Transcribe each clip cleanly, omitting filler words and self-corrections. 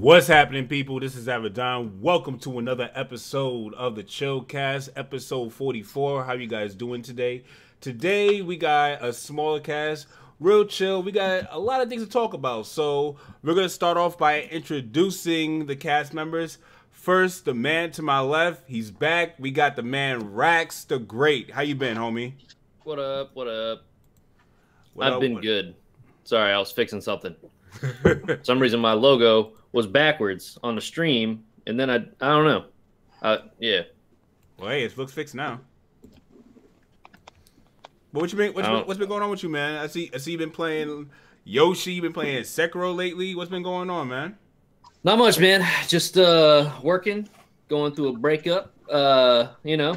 What's happening, people? This is Avidan. Welcome to another episode of the Chillcast, episode 44. How you guys doing today? Today, we got a smaller cast, real chill. We got a lot of things to talk about. So, we're going to start off by introducing the cast members. First, the man to my left, he's back. We got the man, Rax the Great. How you been, homie? What up? What up? I've been good. Sorry, I was fixing something. For some reason, my logo was backwards on the stream, and then I don't know. Yeah. Well, hey, it looks fixed now. But what you been? What's been going on with you, man? I see you've been playing Yoshi. You've been playing Sekiro lately. What's been going on, man? Not much, man. Just working, going through a breakup. You know,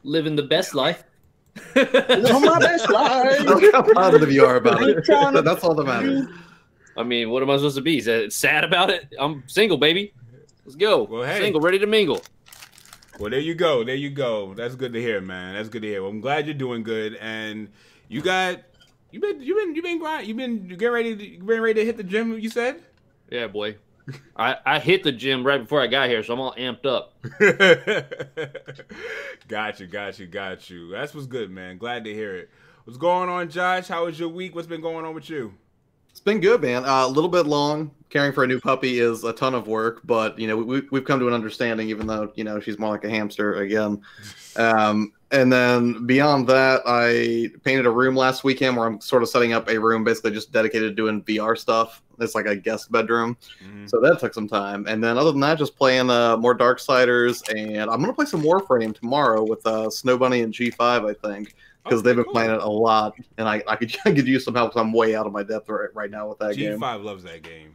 living the best life. Living my best life. Look how positive you are about it. That's all that matters. I mean, what am I supposed to be? Sad about it? I'm single, baby. Let's go. Well, hey. Single, ready to mingle. Well, there you go. There you go. That's good to hear, man. That's good to hear. Well, I'm glad you're doing good. And you've been grinding. You've been getting ready to hit the gym. You said? Yeah, boy. I hit the gym right before I got here, so I'm all amped up. Got you. That's what's good, man. Glad to hear it. What's going on, Josh? How was your week? What's been going on with you? It's been good, man. A little bit long. Caring for a new puppy is a ton of work, but you know we've come to an understanding. Even though she's more like a hamster again. And then beyond that, I painted a room last weekend where I'm sort of setting up a room basically just dedicated to doing VR stuff. It's like a guest bedroom. So that took some time. And then other than that, just playing more Darksiders. And I'm going to play some Warframe tomorrow with Snow Bunny and G5, I think. Because they've been playing it a lot. And I could use some help because I'm way out of my depth right now with that game. G5 loves that game.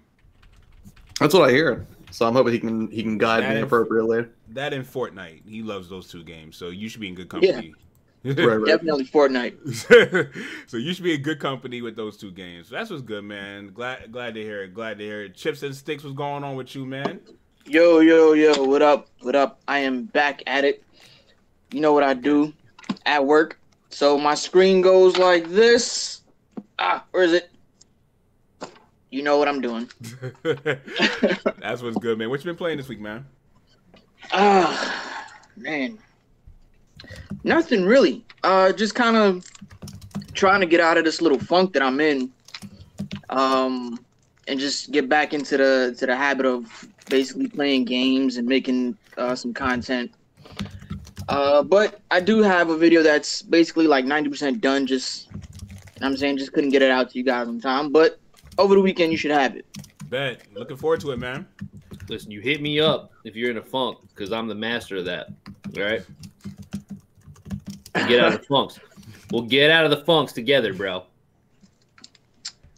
That's what I hear. So I'm hoping he can guide me appropriately. That and Fortnite. He loves those two games. So you should be in good company. Yeah. Right. Definitely Fortnite. So you should be in good company with those two games. So that's what's good, man. Glad to hear it. Glad to hear it. Chips and Sticks, what's going on with you, man? Yo. What up? I am back at it. You know what I do at work. So my screen goes like this. Where is it? You know what I'm doing. That's what's good, man. What you been playing this week, man? Man. Nothing really. Just kind of trying to get out of this little funk that I'm in. And just get back into the habit of basically playing games and making some content. But I do have a video that's basically like 90% done. Just couldn't get it out to you guys on time. But over the weekend, you should have it. Bet. Looking forward to it, man. Listen, you hit me up if you're in a funk, because I'm the master of that. All right? Get out of the funks. We'll get out of the funks together, bro.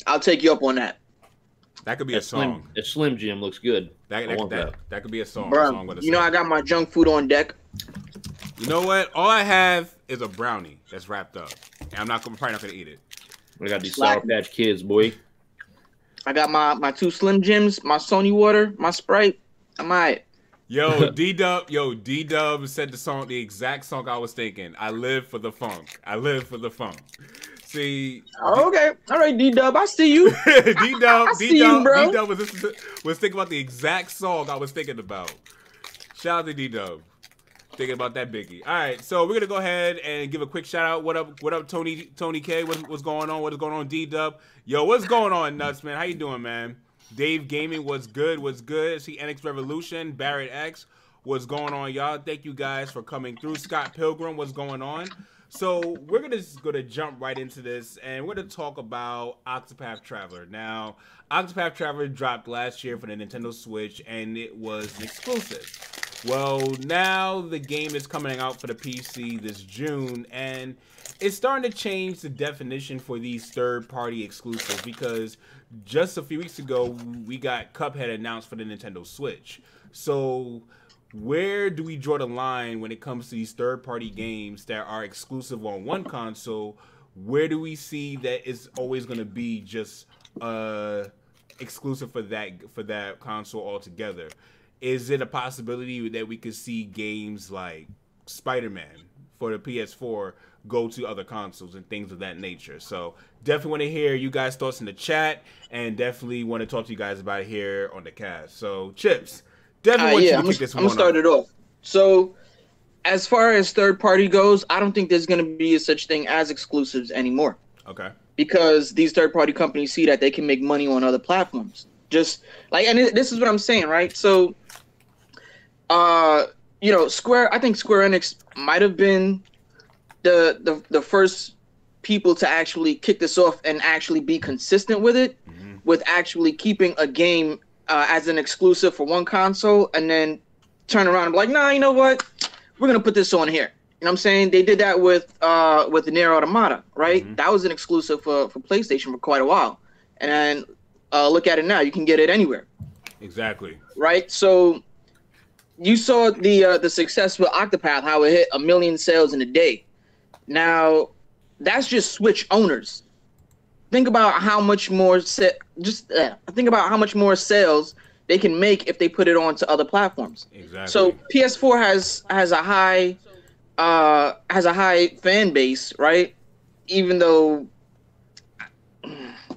I'll take you up on that. That could be a song. A Slim Jim looks good. That could be a song. Bro, I got my junk food on deck. You know what? All I have is a brownie that's wrapped up. And I'm probably not going to eat it. I got these Sour Patch Kids, boy. I got my two Slim Jims, my Sony water, my Sprite. I'm all right. Yo, D-Dub said the exact song I was thinking. I live for the funk. See. Oh, okay. All right, D-Dub, I see you. D-Dub was thinking about the exact song I was thinking about. Shout out to D-Dub. Thinking about that biggie. All right, so we're gonna go ahead and give a quick shout out. What up, Tony K? What's going on? What is going on, D-Dub? Yo, what's going on, Nuts, man? How you doing, man? Dave Gaming, what's good? See NX Revolution, Barrett X, what's going on, y'all? Thank you guys for coming through. Scott Pilgrim, what's going on? So we're gonna jump right into this, and we're gonna talk about Octopath Traveler. Now, Octopath Traveler dropped last year for the Nintendo Switch, and it was an exclusive. Well, now the game is coming out for the PC this June, and it's starting to change the definition for these third-party exclusives, because just a few weeks ago, we got Cuphead announced for the Nintendo Switch. So where do we draw the line when it comes to these third-party games that are exclusive on one console? Where do we see that it's always going to be just exclusive for that console altogether? Is it a possibility that we could see games like Spider-Man for the PS4 go to other consoles and things of that nature. So definitely want to hear you guys' thoughts in the chat, and definitely want to talk to you guys about it here on the cast. So Chips, definitely want you to kick this one I'm gonna start it off. So as far as third party goes, I don't think there's gonna be such thing as exclusives anymore. Okay. Because these third party companies see that they can make money on other platforms. Just like, and this is what I'm saying, right? So, you know, I think Square Enix might have been the first people to actually kick this off and actually be consistent with it, with actually keeping a game as an exclusive for one console, and then turn around and be like, nah, you know what? We're gonna put this on here. You know what I'm saying? They did that with the Nier Automata, right? That was an exclusive for PlayStation for quite a while, and look at it now. You can get it anywhere. Exactly. Right. So you saw the success with Octopath, how it hit 1 million sales in a day. Now, that's just Switch owners. Think about how much more think about how much more sales they can make if they put it onto other platforms. Exactly. So PS4 has a high fan base, right? Even though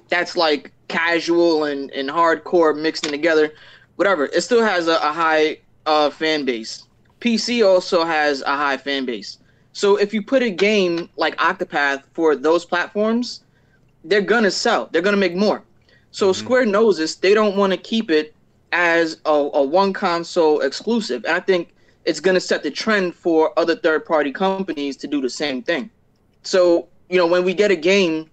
that's like casual and hardcore mixed in together, whatever. It still has a high fan base. PC also has a high fan base. So if you put a game like Octopath for those platforms, they're gonna sell. They're gonna make more. So Square knows this. They don't want to keep it as a one console exclusive. And I think it's gonna set the trend for other third party companies to do the same thing. So, you know, when we get a game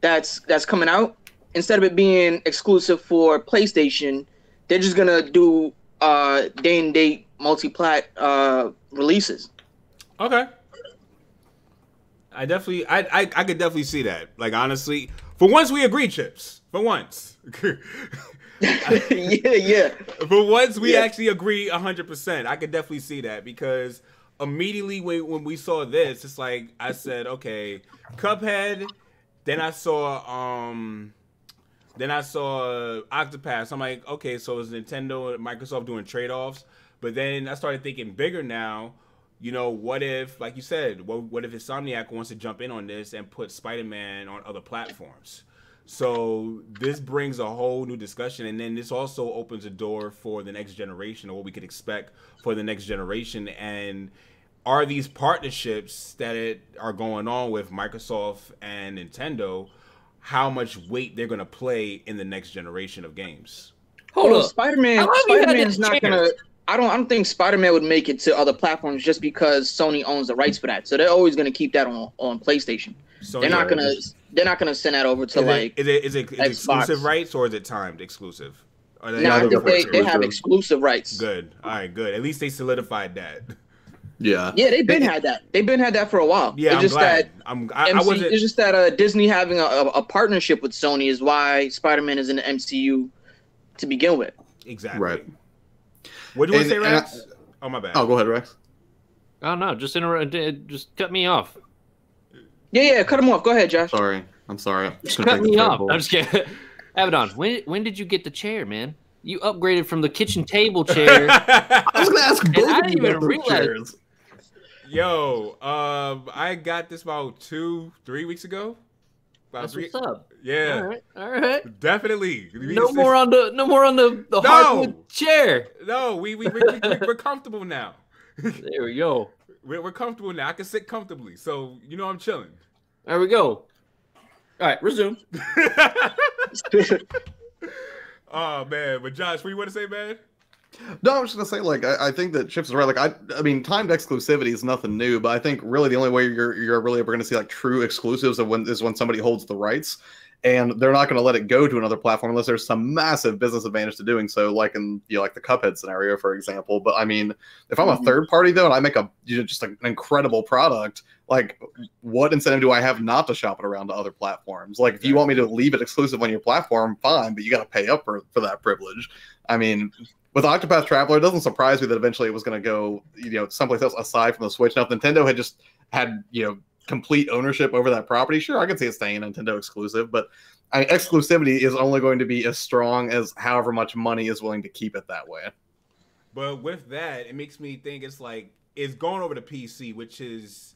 that's coming out, instead of it being exclusive for PlayStation, they're just gonna do day and date multi-plat releases. Okay. I could definitely see that. Like, honestly, for once we agree, Chips. For once. yeah. For once we actually agree 100%. I could definitely see that, because immediately when we saw this, it's like I said, okay, Cuphead. Then I saw Octopath. I'm like, okay, so is Nintendo and Microsoft doing trade-offs? But then I started thinking bigger now. You know, what if, like you said, what if Insomniac wants to jump in on this and put Spider-Man on other platforms? So this brings a whole new discussion, and then this also opens a door for the next generation, or what we could expect for the next generation. And are these partnerships that are going on with Microsoft and Nintendo, how much weight they're going to play in the next generation of games? Hold up. Spider-Man's not going to... I don't think Spider-Man would make it to other platforms just because Sony owns the rights for that. So they're always going to keep that on PlayStation. They're not going to send that over to is it exclusive rights, or is it timed exclusive? No, I think they have exclusive rights. Good. All right, good. At least they solidified that. Yeah. Yeah, they've been had that. They've been had that for a while. Yeah, it's It's just that Disney having a partnership with Sony is why Spider-Man is in the MCU to begin with. Exactly. Right. What do you want to say, Rex? Oh, my bad. Oh, go ahead, Rex. Oh, no, just cut me off. Yeah, cut him off. Go ahead, Josh. I'm sorry. Just cut me off. I'm just kidding. Avidan, when did you get the chair, man? You upgraded from the kitchen table chair. I was going to ask both I didn't even realize. Yo, I got this about 2-3 weeks ago. That's what's up. Yeah. All right. Definitely. No more on the hardwood chair. No, we're comfortable now. There we go. We're comfortable now. I can sit comfortably, so you know I'm chilling. There we go. All right, resume. Oh man, but Josh, what do you want to say, man? No, I'm just gonna say, like, I think that Chips is right. Like, I mean, timed exclusivity is nothing new, but I think really the only way you're really ever gonna see like true exclusives is when somebody holds the rights, and they're not gonna let it go to another platform unless there's some massive business advantage to doing so, like in like the Cuphead scenario, for example. But I mean, if I'm a third party though, and I make just an incredible product, like, what incentive do I have not to shop it around to other platforms? Like, if you want me to leave it exclusive on your platform, fine, but you got to pay up for that privilege. I mean, with Octopath Traveler, it doesn't surprise me that eventually it was going to go, someplace else aside from the Switch. Now, if Nintendo had just had, complete ownership over that property, sure, I could see it staying Nintendo exclusive, but exclusivity is only going to be as strong as however much money is willing to keep it that way. But with that, it makes me think it's going over to PC, which is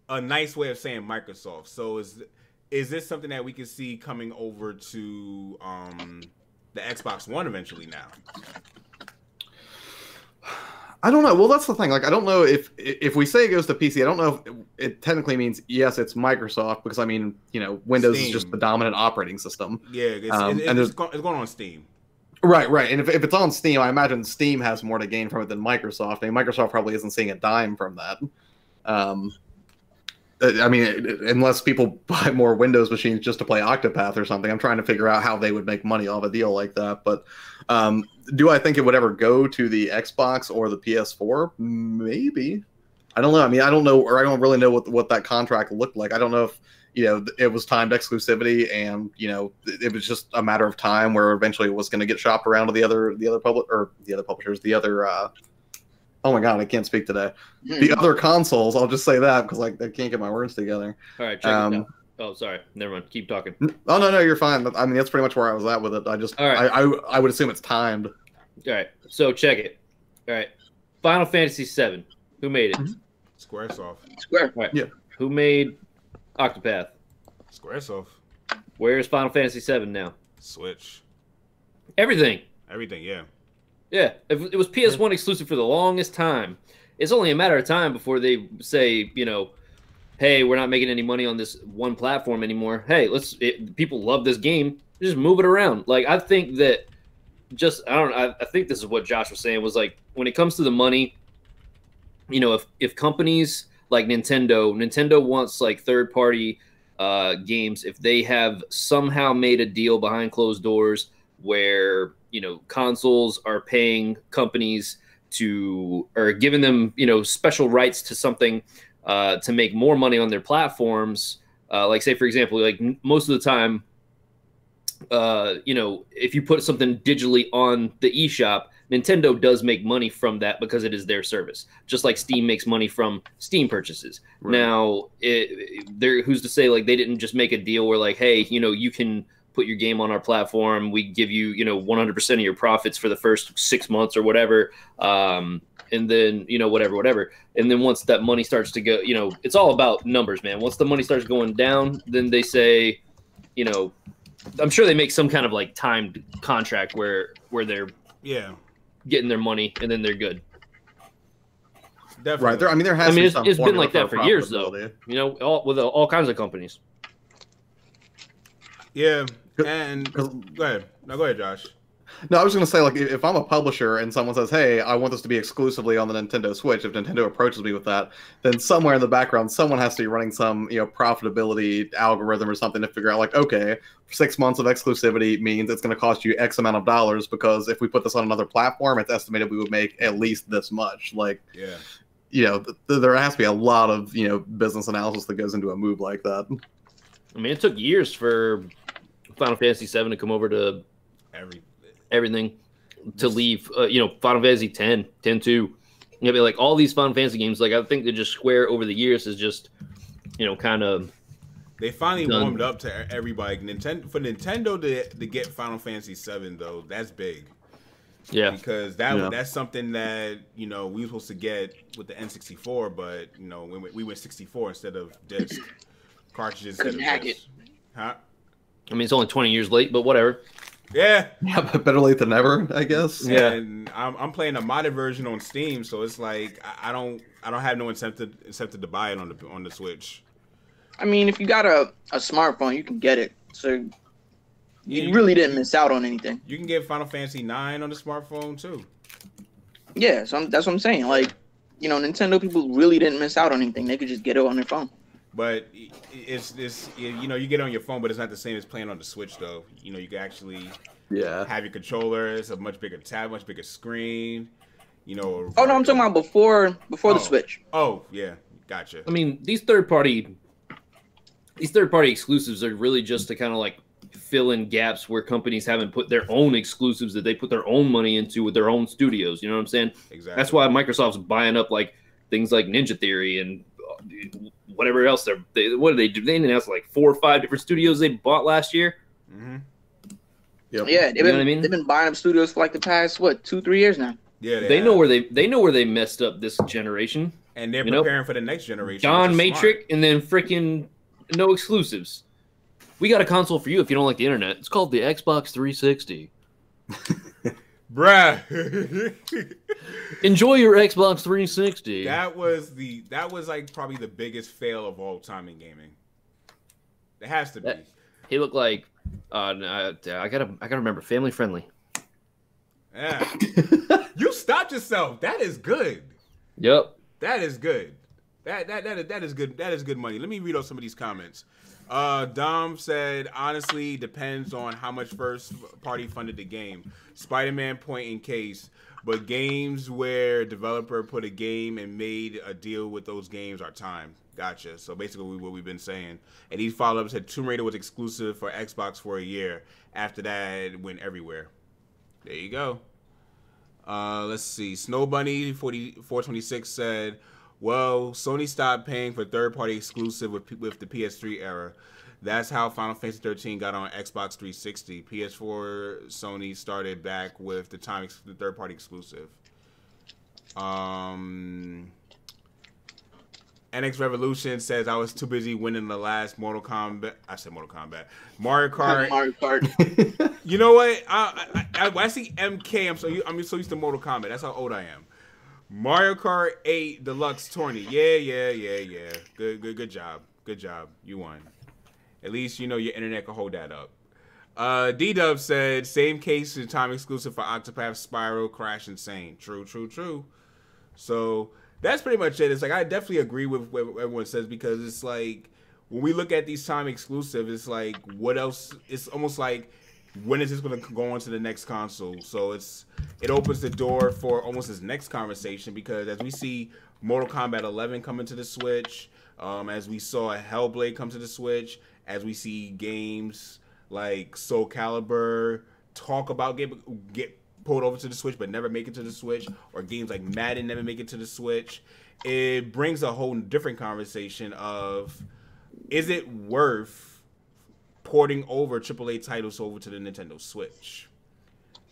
a nice way of saying Microsoft. So is this something that we can see coming over to the Xbox One eventually now? I don't know. Well, that's the thing. Like, I don't know if we say it goes to PC, I don't know if it technically means, yes, it's Microsoft, because, I mean, you know, Windows Steam. is just the dominant operating system. Yeah, it's going on Steam. Right. And if it's on Steam, I imagine Steam has more to gain from it than Microsoft. I mean, Microsoft probably isn't seeing a dime from that. I mean, unless people buy more Windows machines just to play Octopath or something. I'm trying to figure out how they would make money off a deal like that. But do I think it would ever go to the Xbox or the PS4? Maybe. I don't know. I mean, I don't know, or I don't really know what that contract looked like. I don't know if, you know, it was timed exclusivity and, you know, it was just a matter of time where eventually it was going to get shopped around to the other publishers, oh my god, I can't speak today. The other consoles, I'll just say that because I can't get my words together. All right, check it out. Oh, sorry. Never mind. Keep talking. Oh, no, you're fine. I mean, that's pretty much where I was at with it. I just, all right. I would assume it's timed. All right, so check it. All right, Final Fantasy VII. Who made it? Squaresoft. Square. Right. Yeah. Who made Octopath? Squaresoft. Where's Final Fantasy VII now? Switch. Everything, yeah. Yeah, it was PS1 exclusive for the longest time. It's only a matter of time before they say, you know, hey, we're not making any money on this one platform anymore. Hey, people love this game. Just move it around. Like, I think that I think this is what Josh was saying, was like, when it comes to the money, you know, if companies like Nintendo wants like third-party games, if they have somehow made a deal behind closed doors where, you know, consoles are paying companies or giving them, you know, special rights to something to make more money on their platforms. Like, say, for example, like most of the time, you know, if you put something digitally on the eShop, Nintendo does make money from that because it is their service, just like Steam makes money from Steam purchases. Right. Now, who's to say, like, they didn't just make a deal where, like, hey, you know, you can put your game on our platform. We give you, you know, 100% of your profits for the first 6 months or whatever. And then, you know, whatever. And then once that money starts to go, you know, it's all about numbers, man. Once the money starts going down, then they say, you know, I'm sure they make some kind of like timed contract where they're getting their money and then they're good. Definitely. Right. There has it's been like that for years, though. You know, with all kinds of companies. Yeah, and go ahead. No, go ahead, Josh. No, I was going to say, like, if I'm a publisher and someone says, hey, I want this to be exclusively on the Nintendo Switch, if Nintendo approaches me with that, then somewhere in the background, someone has to be running some, you know, profitability algorithm or something to figure out, like, okay, 6 months of exclusivity means it's going to cost you X amount of dollars, because if we put this on another platform, it's estimated we would make at least this much. Like, yeah, you know, there has to be a lot of, you know, business analysis that goes into a move like that. I mean, it took years for Final Fantasy VII to come over to everything to leave. You know, Final Fantasy 10-2. You know, like all these Final Fantasy games, like I think they just Square over the years is just, you know, kind of. They finally warmed up to everybody. For Nintendo to get Final Fantasy VII though, that's big. Yeah, because that's something that, you know, we were supposed to get with the N64, but you know, we went 64 instead of disc cartridges. Couldn't hack it. Huh? I mean, it's only 20 years late, but whatever. Yeah, but better late than never, I guess. Yeah, and I'm playing a modded version on Steam, so it's like I don't have no incentive to buy it on the Switch. I mean, if you got a smartphone, you can get it. So you really didn't miss out on anything. You can get Final Fantasy 9 on the smartphone too. Yeah, so that's what I'm saying. Like, you know, Nintendo people really didn't miss out on anything. They could just get it on their phone. But it's this, you know, you get it on your phone, but it's not the same as playing on the Switch, though. You know, you can actually have your controller. It's a much bigger tab, much bigger screen. You know. Oh no, I'm talking about before the Switch. Oh yeah, gotcha. I mean, these third party exclusives are really just to kind of like fill in gaps where companies haven't put their own exclusives that they put their own money into with their own studios. You know what I'm saying? Exactly. That's why Microsoft's buying up like things like Ninja Theory and whatever else what do they do? They announced like 4 or 5 different studios they bought last year. Mm-hmm. Yep. Yeah, they've been buying up studios for like the past 2-3 years now. Yeah, they know where they messed up this generation. And they're preparing for the next generation. John Matrix, and then freaking no exclusives. We got a console for you if you don't like the internet. It's called the Xbox 360. Bruh. Enjoy your Xbox 360. That was like probably the biggest fail of all time in gaming. It has to be. He looked like I gotta remember, family friendly. Yeah. You stopped yourself. That is good. Yep. That is good. That is good. That is good money. Let me read out some of these comments. Dom said, honestly, depends on how much first party funded the game. Spider-Man point in case, but games where developer put a game and made a deal with those games are timed. Gotcha. So basically what we've been saying. And he followed up, said Tomb Raider was exclusive for Xbox for a year. After that, it went everywhere. There you go. Let's see. Snow Bunny 426 said, well, Sony stopped paying for third-party exclusive with the PS3 era. That's how Final Fantasy 13 got on Xbox 360. PS4, Sony started back with the third-party exclusive. NX Revolution says, I was too busy winning the last Mortal Kombat. I said Mortal Kombat. Mario Kart. Mario Kart. You know what? I see MK. I'm so used to Mortal Kombat. That's how old I am. Mario Kart 8 Deluxe Tourney. Yeah. Good job. Good job. You won. At least you know your internet can hold that up. D-Dub said, same case as time exclusive for Octopath, Spiral, Crash, Insane. True. So that's pretty much it. It's like I definitely agree with what everyone says, because it's like when we look at these time exclusives, it's like what else? It's almost like when is this going to go on to the next console? So it opens the door for almost this next conversation, because as we see Mortal Kombat 11 coming to the Switch, as we saw Hellblade come to the Switch, as we see games like Soul Calibur talk about get pulled over to the Switch but never make it to the Switch, or games like Madden never make it to the Switch, it brings a whole different conversation of, is it worth porting over AAA titles over to the Nintendo Switch?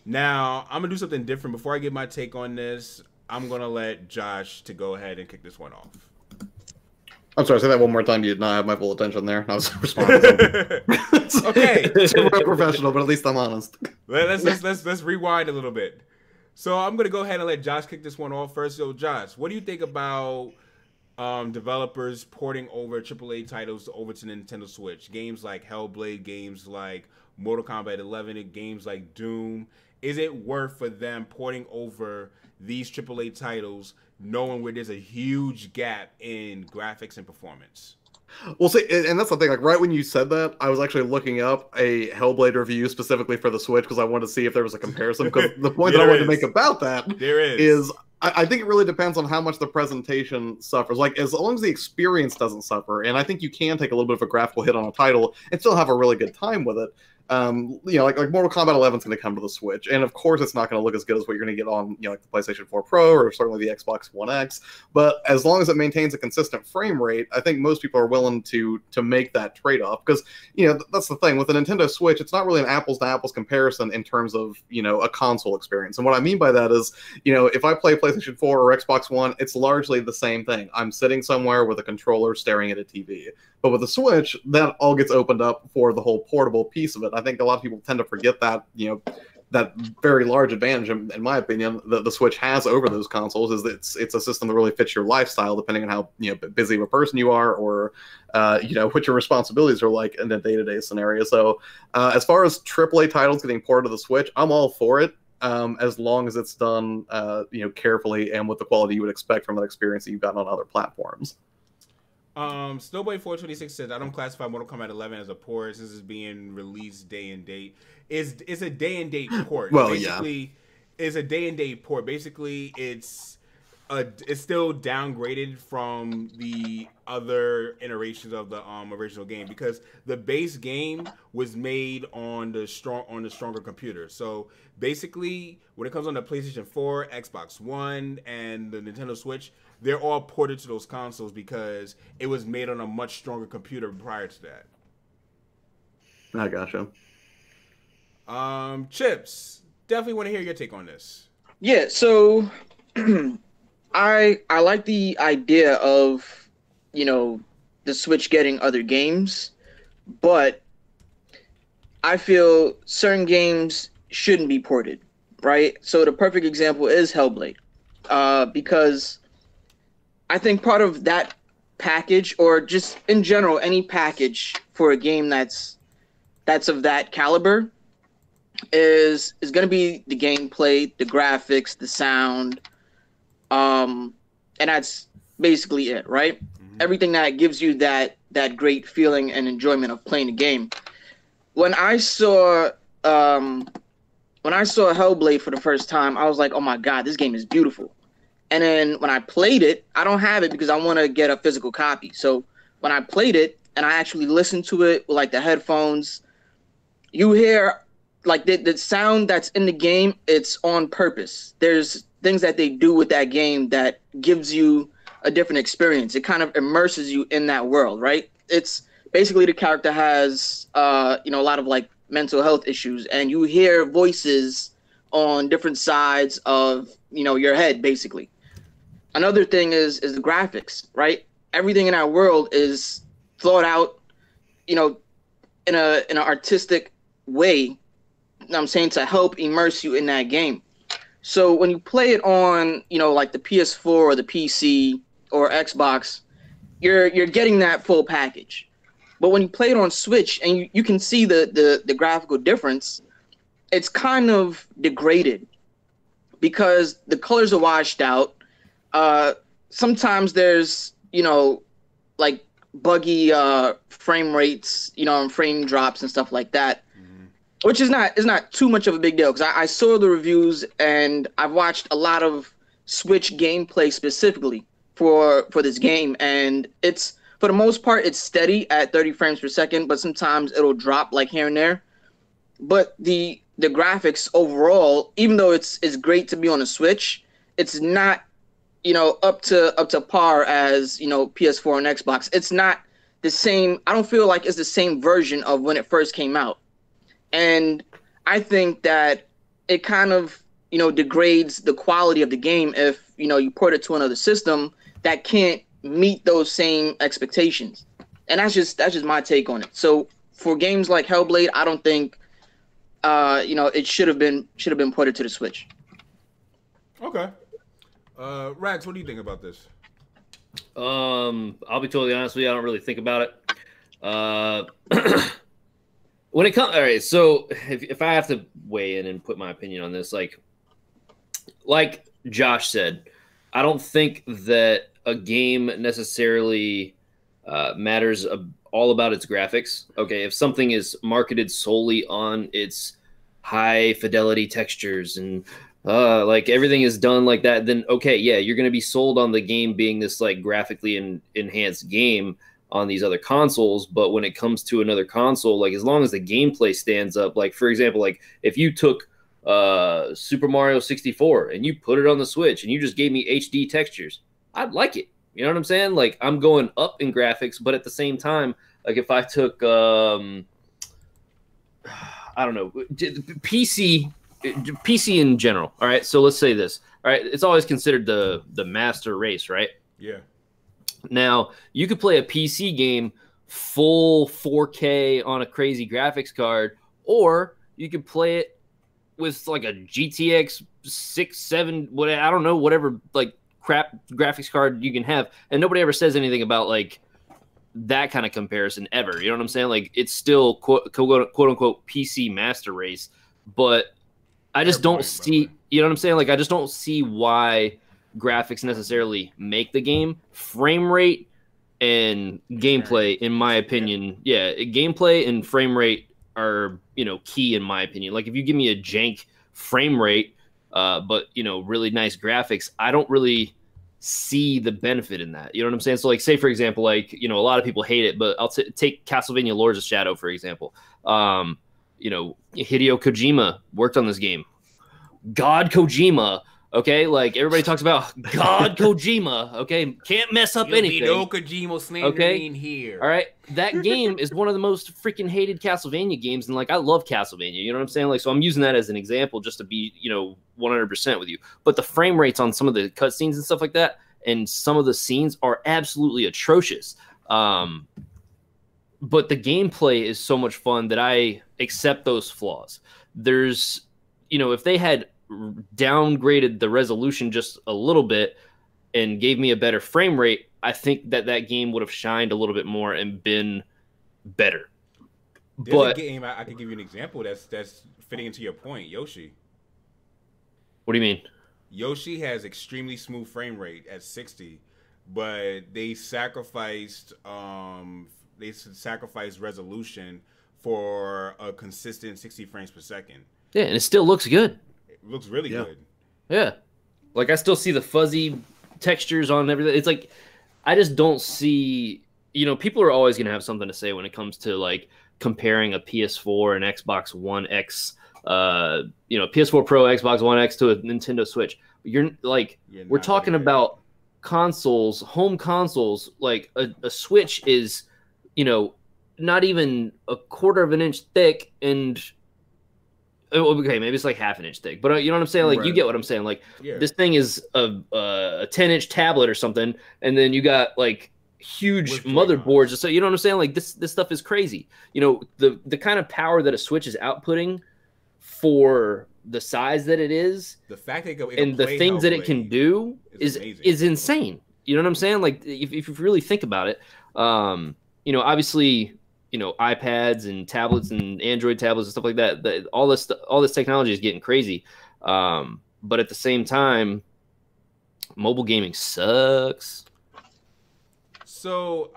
Now, I'm going to do something different. Before I give my take on this, I'm going to let Josh to go ahead and kick this one off. I'm sorry, say that one more time. You did not have my full attention there. I was responding. Okay. It's professional, but at least I'm honest. Let's rewind a little bit. So I'm going to go ahead and let Josh kick this one off first. So, Josh, what do you think about developers porting over AAA titles over to Nintendo Switch? Games like Hellblade, games like Mortal Kombat 11, games like Doom. Is it worth for them porting over these AAA titles, knowing where there's a huge gap in graphics and performance? Well, see, and that's the thing. Like, right when you said that, I was actually looking up a Hellblade review specifically for the Switch because I wanted to see if there was a comparison. Because the point that I wanted to make about that is I think it really depends on how much the presentation suffers. Like, as long as the experience doesn't suffer, and I think you can take a little bit of a graphical hit on a title and still have a really good time with it. You know, like Mortal Kombat 11 is going to come to the Switch, and of course it's not going to look as good as what you're going to get on, you know, like the PlayStation 4 Pro or certainly the Xbox One X. But as long as it maintains a consistent frame rate, I think most people are willing to make that trade-off, because, you know, that's the thing with the Nintendo Switch. It's not really an apples-to-apples comparison in terms of, you know, a console experience. And what I mean by that is, you know, if I play PlayStation 4 or Xbox One, it's largely the same thing. I'm sitting somewhere with a controller staring at a TV. But with the Switch, that all gets opened up for the whole portable piece of it. I think a lot of people tend to forget that, you know, that very large advantage, in my opinion, that the Switch has over those consoles is that it's a system that really fits your lifestyle, depending on how, you know, busy of a person you are, or you know, what your responsibilities are like in a day-to-day scenario. So as far as AAA titles getting ported to the Switch, I'm all for it, as long as it's done you know, carefully and with the quality you would expect from an experience that you've gotten on other platforms. Snowboy 426 says, I don't classify Mortal Kombat 11 as a port since it's being released day and date. It's a day and date port. Well, basically, it's a day and date port. Basically, it's still downgraded from the other iterations of the original game, because the base game was made on the stronger computer. So basically, when it comes on the PlayStation 4, Xbox One, and the Nintendo Switch, they're all ported to those consoles because it was made on a much stronger computer prior to that. I gotcha. Chips, definitely want to hear your take on this. Yeah, so I I like the idea of, you know, the Switch getting other games, but I feel certain games shouldn't be ported, right? So the perfect example is Hellblade, because I think part of that package, or just in general, any package for a game that's of that caliber, is going to be the gameplay, the graphics, the sound, and that's basically it, right? Mm-hmm. Everything that gives you that great feeling and enjoyment of playing the game. When I saw Hellblade for the first time, I was like, oh my God, this game is beautiful. And then when I played it, I don't have it because I want to get a physical copy. So when I played it and I actually listened to it with like the headphones, you hear like the sound that's in the game, it's on purpose. There's things that they do with that game that gives you a different experience. It kind of immerses you in that world, right? It's basically the character has, a lot of like mental health issues, and you hear voices on different sides of, your head, basically. Another thing is the graphics, right? Everything in our world is thought out, in an artistic way. I'm saying, to help immerse you in that game. So when you play it on, like the PS4 or the PC or Xbox, you're getting that full package. But when you play it on Switch and you can see the graphical difference, it's kind of degraded because the colors are washed out. Sometimes there's, like buggy frame rates, and frame drops and stuff like that, which is not too much of a big deal because I saw the reviews and I've watched a lot of Switch gameplay specifically for this game, and it's, for the most part, it's steady at 30 frames per second, but sometimes it'll drop like here and there. But the graphics overall, even though it's great to be on a Switch, it's not, up to par as, PS4 and Xbox. It's not the same. I don't feel like it's the same version of when it first came out. And I think that it kind of, degrades the quality of the game if, you port it to another system that can't meet those same expectations. And that's just my take on it. So for games like Hellblade, I don't think it should have been ported to the Switch. Okay. Rags, what do you think about this? I'll be totally honest with you, I don't really think about it. When it comes, all right, so if I have to weigh in and put my opinion on this, like Josh said, I don't think that a game necessarily matters all about its graphics. Okay, if something is marketed solely on its high fidelity textures and like everything is done like that, then okay, yeah, you're going to be sold on the game being this like graphically enhanced game on these other consoles. But when it comes to another console, like as long as the gameplay stands up, like for example, like if you took Super Mario 64 and you put it on the Switch and you just gave me HD textures, I'd like it. You know what I'm saying? Like I'm going up in graphics, but at the same time, like if I took, I don't know, PC in general. All right. So let's say this. All right. It's always considered the master race, right? Yeah. Now you could play a PC game full 4K on a crazy graphics card, or you could play it with like a GTX 670, I don't know, whatever like crap graphics card you can have, and nobody ever says anything about like that kind of comparison ever. You know what I'm saying? Like it's still quote unquote PC master race, but I just don't see. You know what I'm saying? Like I just don't see why graphics necessarily make the game. Frame rate and gameplay, in my opinion, yeah, gameplay and frame rate are, key in my opinion. Like if you give me a jank frame rate, but really nice graphics, I don't really see the benefit in that. You know what I'm saying? So like, say for example, like, a lot of people hate it, but I'll take Castlevania Lords of Shadow, for example. Hideo Kojima worked on this game. God Kojima, Okay, like everybody talks about God Kojima. Okay, can't mess up anything. No Kojima slander in here. All right, that game is one of the most freaking hated Castlevania games, and like I love Castlevania. You know what I'm saying? Like, so I'm using that as an example just to be 100% with you. But the frame rates on some of the cutscenes and stuff like that, and some of the scenes are absolutely atrocious. But the gameplay is so much fun that I accept those flaws. There's, if they had downgraded the resolution just a little bit and gave me a better frame rate, I think that game would have shined a little bit more and been better. There's a game I could give you an example that's fitting into your point, Yoshi. What do you mean? Yoshi has extremely smooth frame rate at 60, but they sacrificed resolution for a consistent 60 frames per second. Yeah, and it still looks good. It looks really good. Yeah. Like I still see the fuzzy textures on everything. It's like I just don't see, people are always going to have something to say when it comes to like comparing a PS4 and Xbox One X, PS4 Pro, Xbox One X to a Nintendo Switch. We're talking about consoles, home consoles. Like a Switch is, not even a quarter of an inch thick, and okay, maybe it's like half an inch thick, but you know what I'm saying? Like, you get what I'm saying? Like, this thing is a 10-inch tablet or something, and then you got like huge motherboards. So you know what I'm saying? Like, this stuff is crazy. The kind of power that a Switch is outputting for the size that it is, the fact that and the things that it can do is insane. You know what I'm saying? Like, if you really think about it, obviously, iPads and tablets and Android tablets and stuff like that, all this technology is getting crazy. But at the same time, mobile gaming sucks. So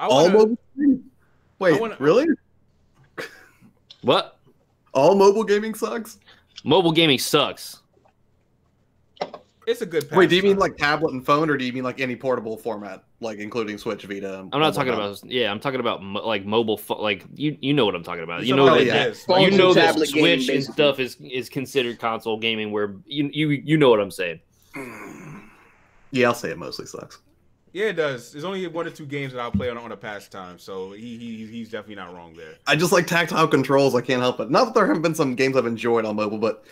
really? What? All mobile gaming sucks? Mobile gaming sucks. It's a good. Wait, do you mean like tablet and phone, or do you mean like any portable format, like including Switch, Vita? I'm not talking about. Yeah, I'm talking about like mobile. Like you know what I'm talking about. You know that Switch and stuff is considered console gaming. Where you know what I'm saying. Yeah, I'll say it mostly sucks. Yeah, it does. There's only 1 or 2 games that I'll play on a pastime, so he's definitely not wrong there. I just like tactile controls. I can't help it. Not that there haven't been some games I've enjoyed on mobile, but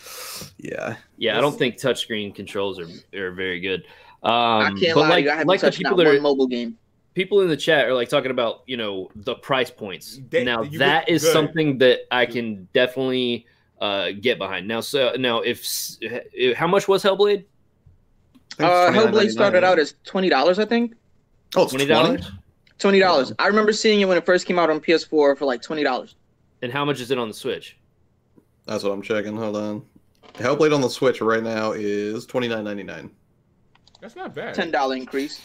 yeah. Yeah, I don't think touchscreen controls are very good. I can't lie, I haven't touched not one mobile game. People in the chat are like talking about the price points. That is something that I can definitely get behind. Now, if how much was Hellblade? Hellblade started out as $20, I think. Oh, it's $20? $20. I remember seeing it when it first came out on PS4 for like $20. And how much is it on the Switch? That's what I'm checking. Hold on. Hellblade on the Switch right now is $29.99. That's not bad. $10 increase.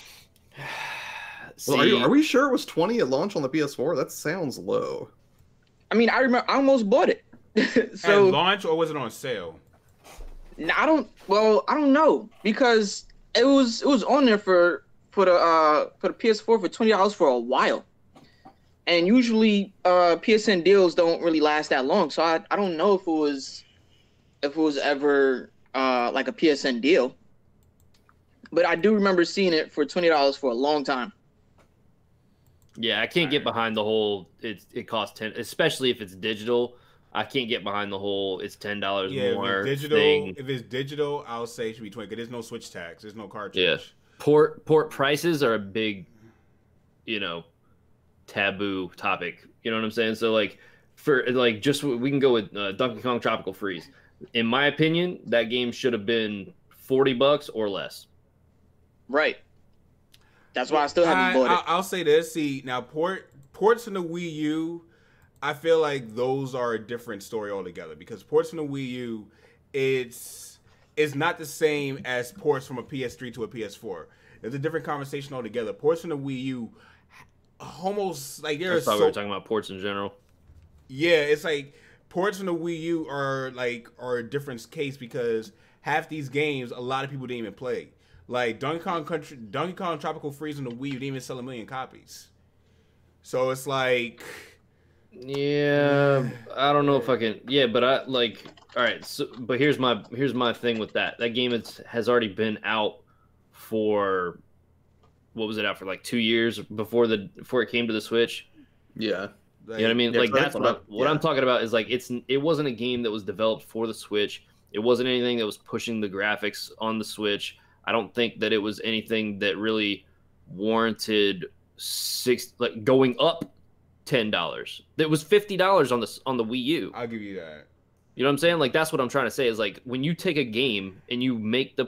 Well, are we sure it was $20 at launch on the PS4? That sounds low. I mean, I remember I almost bought it. So, at launch, or was it on sale? I don't know, because it was on there for the PS4 for $20 for a while, and usually PSN deals don't really last that long. So I don't know if it was ever like a PSN deal, but I do remember seeing it for $20 for a long time. Yeah, I can't get behind the whole it costs $10, especially if it's digital. I can't get behind the whole it's $10 more thing. If it's digital, I'll say it should be $20 because there's no Switch tax, there's no cartridge. Yeah, port prices are a big, taboo topic. You know what I'm saying? So like, for like, just we can go with Donkey Kong Tropical Freeze. In my opinion, that game should have been $40 or less. Right. That's why I still haven't bought it. I'll say this. See, now ports in the Wii U, I feel like those are a different story altogether, because ports from the Wii U, it's not the same as ports from a PS3 to a PS4. There's a different conversation altogether. Ports from the Wii U, almost like I thought we were talking about ports in general. Yeah, it's like ports from the Wii U are a different case, because half these games a lot of people didn't even play. Like Donkey Kong Tropical Freeze on the Wii U didn't even sell 1 million copies. So it's like, Yeah, I don't know if I can. Yeah, but I like. All right, so but here's my thing with that. That game has already been out for what was it out for like 2 years before it came to the Switch. Yeah. You know what I mean? Yeah, like that's what I'm yeah. talking about is like it wasn't a game that was developed for the Switch. It wasn't anything that was pushing the graphics on the Switch. I don't think that it was anything that really warranted going up $10. It was $50 on the Wii U. I'll give you that. You know what I'm saying? Like that's what I'm trying to say is like when you take a game and you make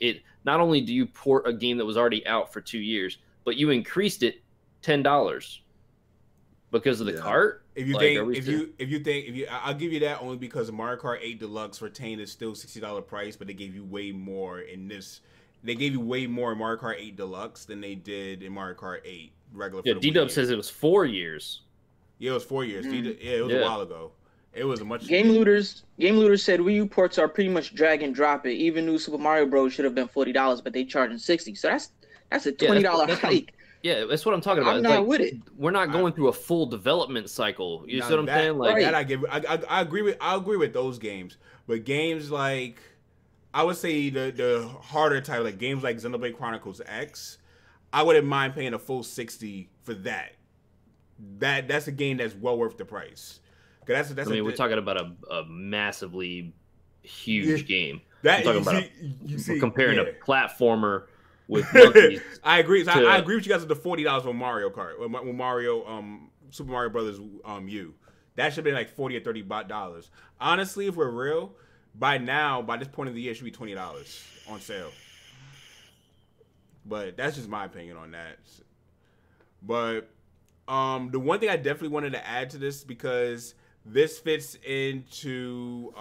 it. Not only do you port a game that was already out for 2 years, but you increased it $10 because of the cart. I'll give you that only because Mario Kart 8 Deluxe retained is still $60 price, but they gave you way more in this. They gave you way more in Mario Kart 8 Deluxe than they did in Mario Kart 8 regular. Yeah, D-Dub says it was 4 years. Yeah, it was 4 years. It was a while ago. It was a much. Game Looters said Wii U ports are pretty much drag and drop it. Even new Super Mario Bros. Should have been $40, but they charging $60. So that's a $20 hike. Yeah, that's what I'm talking about. I'm not with it. We're not going through a full development cycle. You see what I'm saying? Like that, I agree with those games. But games like, I would say the harder title, like games like Xenoblade Chronicles X, I wouldn't mind paying a full $60 for that. That's a game that's well worth the price. We're talking about a massively huge game. We're comparing a platformer with monkeys. I agree. I agree with you guys with the $40 for Mario Kart. When Mario Super Mario Brothers U. That should have been like $40 or $30. Honestly, if we're real, by this point of the year, it should be $20 on sale. But that's just my opinion on that. But the one thing I definitely wanted to add to this, because this fits into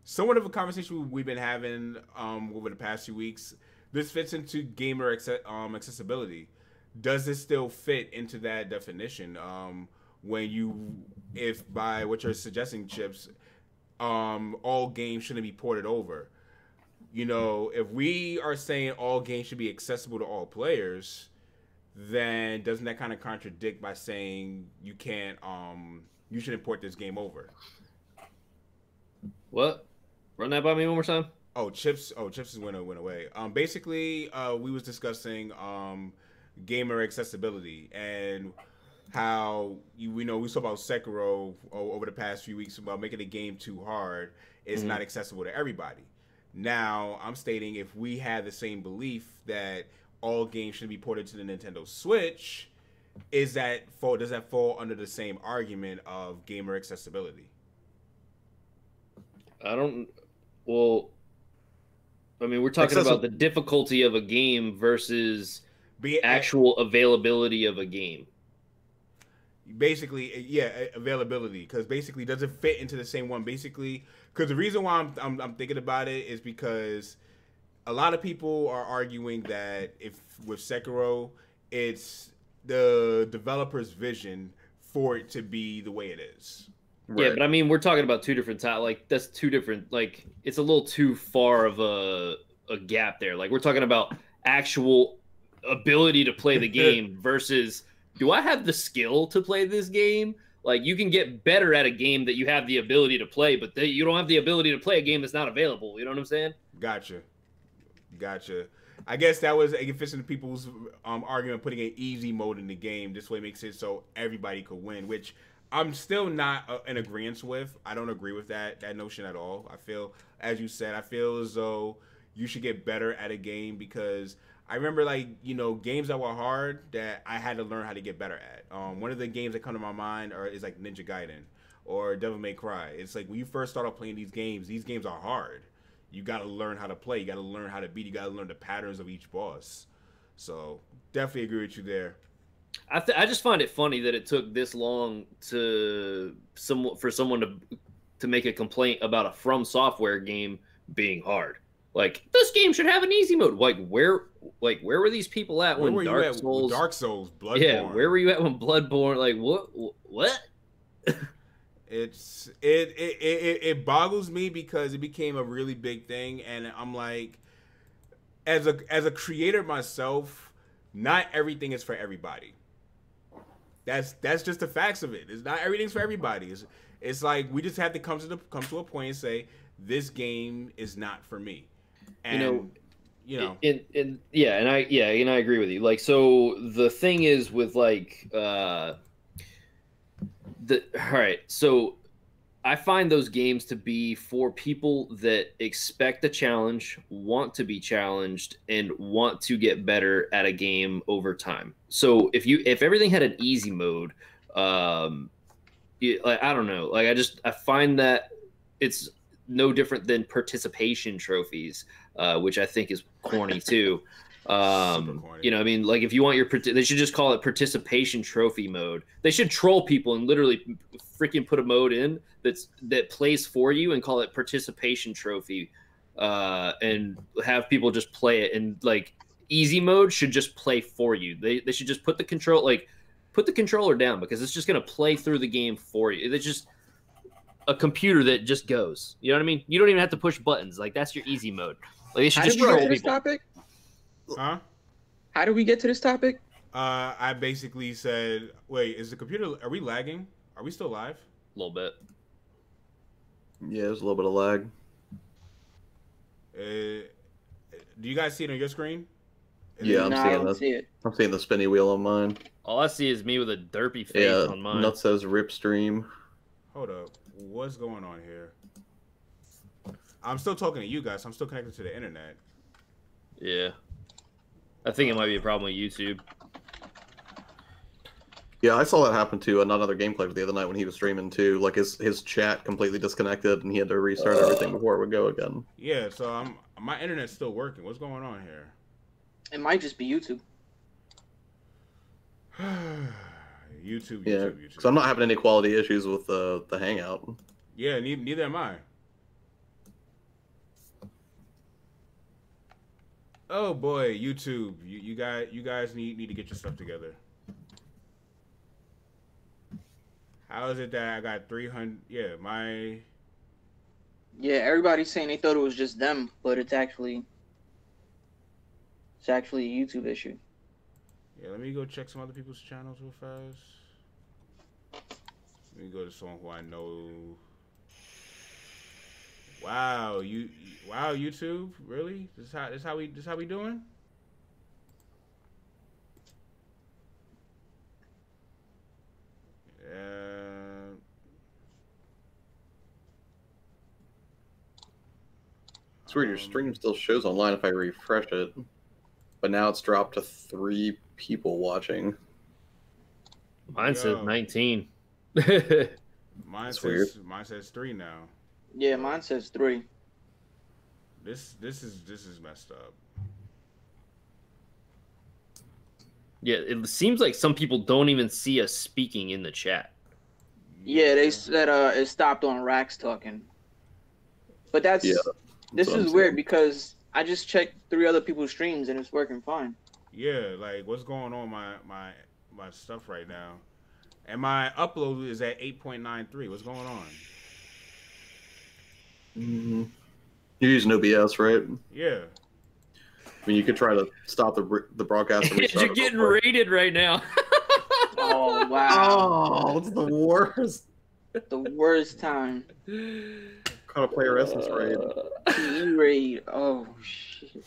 somewhat of a conversation we've been having over the past few weeks. This fits into gamer accessibility. Does this still fit into that definition? If by what you're suggesting, Chips, all games shouldn't be ported over. You know, if we are saying all games should be accessible to all players, then doesn't that kind of contradict by saying you can't you should import this game over? What? Run that by me one more time. Chips went away. Basically, we was discussing gamer accessibility and how we talked about Sekiro over the past few weeks about making the game too hard. It's not accessible to everybody. Now, I'm stating if we have the same belief that all games should be ported to the Nintendo Switch, does that fall under the same argument of gamer accessibility? We're talking about the difficulty of a game versus the actual availability of a game. Basically, yeah, availability, because basically does it fit into the same one? Basically, because the reason why I'm thinking about it is because a lot of people are arguing that if with Sekiro, it's the developer's vision for it to be the way it is. Right. Yeah, but we're talking about two different that's two different, it's a little too far of a gap there. Like, we're talking about actual ability to play the game versus, do I have the skill to play this game? Like, you can get better at a game that you have the ability to play, but you don't have the ability to play a game that's not available. You know what I'm saying? Gotcha. I guess that was a fits into people's argument, putting an easy mode in the game. This way makes it so everybody could win, which I'm still not in agreement with. I don't agree with that notion at all. I feel, as you said, as though you should get better at a game, because I remember, games that were hard that I had to learn how to get better at. One of the games that come to my mind is like Ninja Gaiden or Devil May Cry. It's like when you first start off playing these games are hard. You got to learn how to play. You got to learn how to beat. You got to learn the patterns of each boss. So definitely agree with you there. I just find it funny that it took this long for someone to make a complaint about a From Software game being hard. Like, this game should have an easy mode. Where were these people at when Dark Souls, Bloodborne? Yeah, where were you at when Bloodborne? Like, what? It boggles me because it became a really big thing, and I'm like, as a creator myself, not everything is for everybody. That's just the facts of it. It's not everything's for everybody. It's like we just have to come to a point and say this game is not for me. And and I agree with you. Like, so the thing is with like all right, so I find those games to be for people that expect a challenge, want to be challenged, and want to get better at a game over time. So if everything had an easy mode, like, I don't know, like I find that it's no different than participation trophies, which I think is corny too. Corny. You know, I mean, like if you want they should just call it participation trophy mode. They should troll people and literally freaking put a mode in that plays for you and call it participation trophy, and have people just play it. And like easy mode should just play for you. They should just put the controller down, because it's just gonna play through the game for you. It's just a computer that just goes. You know what I mean? You don't even have to push buttons. Like, that's your easy mode. Like, they should just troll people. Topic? Huh? How did we get to this topic? I basically said, wait, is the computer, are we lagging? Are we still live? A little bit. Yeah, there's a little bit of lag. Do you guys see it on your screen? Yeah, I don't see it. I'm seeing the spinny wheel on mine. All I see is me with a derpy face on mine. Nut says rip stream. Hold up. What's going on here? I'm still talking to you guys. I'm still connected to the internet. Yeah. I think it might be a problem with YouTube. Yeah, I saw that happen to another gameplay the other night when he was streaming too. Like his chat completely disconnected and he had to restart everything before it would go again. Yeah, so my internet's still working. What's going on here? It might just be YouTube. YouTube. Because I'm not having any quality issues with the Hangout. Yeah, neither am I. Oh boy, YouTube, you guys need to get your stuff together. How is it that I got 300? Yeah, Yeah, everybody's saying they thought it was just them, but it's actually a YouTube issue. Yeah, let me go check some other people's channels real fast. Let me go to someone who I know. Wow, wow, YouTube, really? This how we doing? It's weird, your stream still shows online if I refresh it, but now it's dropped to 3 people watching. Mine says 19. Mine says 3 now. Yeah, mine says 3. This is messed up. Yeah, it seems like some people don't even see us speaking in the chat. Yeah, they said it stopped on Rax talking. But this is weird because I just checked 3 other people's streams and it's working fine. Yeah, like what's going on my stuff right now? And my upload is at 8.93. What's going on? Mm-hmm. You're using OBS, right? Yeah. I mean, you could try to stop the broadcast. And You're getting raided right now. Oh, wow. Oh, it's the worst. The worst time. Kind of player essence raid. PE raid. Oh, shit.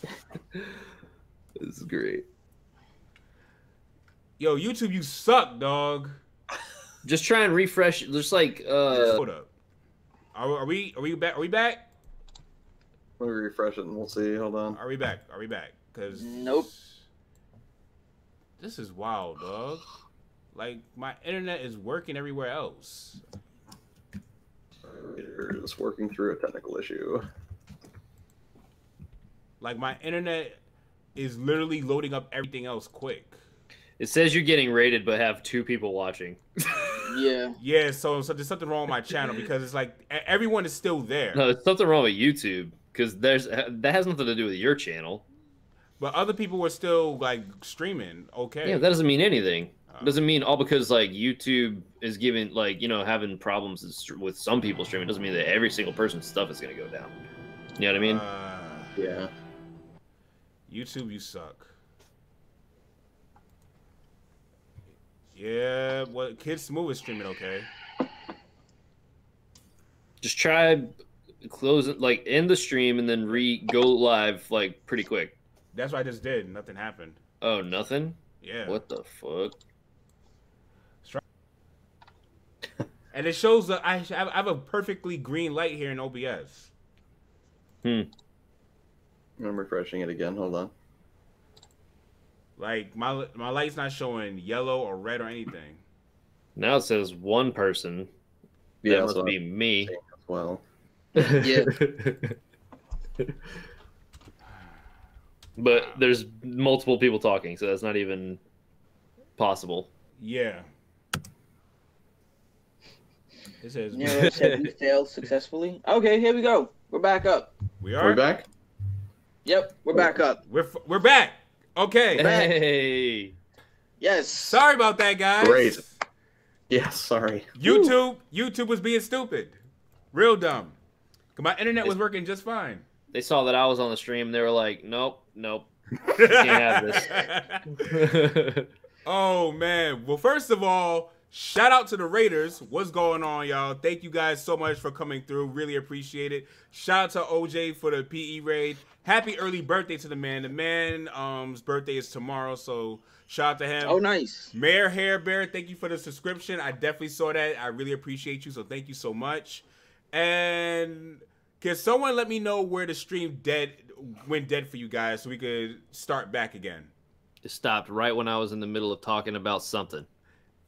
This is great. Yo, YouTube, you suck, dog. Just try and refresh. Just like Hold up. Are we back? Are we back? Let me refresh it and we'll see. Hold on. Are we back? Are we back? Cause nope. This is wild, dog. Like my internet is working everywhere else. It's working through a technical issue. Like my internet is literally loading up everything else quick. It says you're getting rated, but have 2 people watching. Yeah. Yeah. So there's something wrong with my channel because it's like everyone is still there. No, there's something wrong with YouTube because that has nothing to do with your channel. But other people were still like streaming. Okay. Yeah, that doesn't mean anything. It doesn't mean all because like YouTube is giving like having problems with some people streaming doesn't mean that every single person's stuff is gonna go down. You know what I mean? Yeah. YouTube, you suck. Yeah, well, Kid Smooth is streaming okay. Just try close it, like end the stream and then go live like pretty quick. That's what I just did. Nothing happened. Oh, nothing? Yeah. What the fuck? And it shows that I have a perfectly green light here in OBS. I'm refreshing it again. Hold on. Like my light's not showing yellow or red or anything. Now it says one person. Yeah, that must be me. As well. Yeah. But there's multiple people talking, so that's not even possible. Yeah. It says we failed successfully. Okay, here we go. We're back up. We are. Are we back? Yep, we're back up. We're back. Okay. Hey. Yes. Sorry about that, guys. Great. Yeah, sorry. YouTube was being stupid. Real dumb. My internet was working just fine. They saw that I was on the stream. They were like, nope. You can't have this. Oh, man. Well, first of all, shout out to the Raiders. What's going on, y'all? Thank you guys so much for coming through. Really appreciate it. Shout out to OJ for the PE raid. Happy early birthday to the man. The man's birthday is tomorrow, so shout out to him. Oh, nice. Mayor Hair Bear, thank you for the subscription. I definitely saw that. I really appreciate you, so thank you so much. And can someone let me know where the stream went dead for you guys so we could start back again? It stopped right when I was in the middle of talking about something.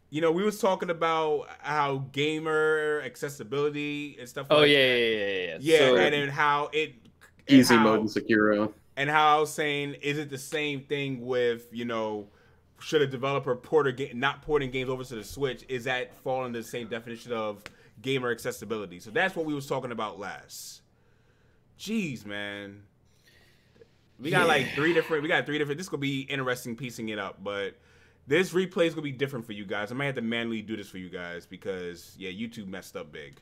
You know, we was talking about how gamer accessibility and stuff like that. Yeah, so, and then how it... Easy mode and Sekiro. And how I was saying, is it the same thing with, you know, should a developer not porting games over to the Switch? Is that fall into the same definition of gamer accessibility? So that's what we was talking about last. Jeez, man. We got like three different. This could be interesting piecing it up, but this replay is gonna be different for you guys. I might have to manually do this for you guys because YouTube messed up big.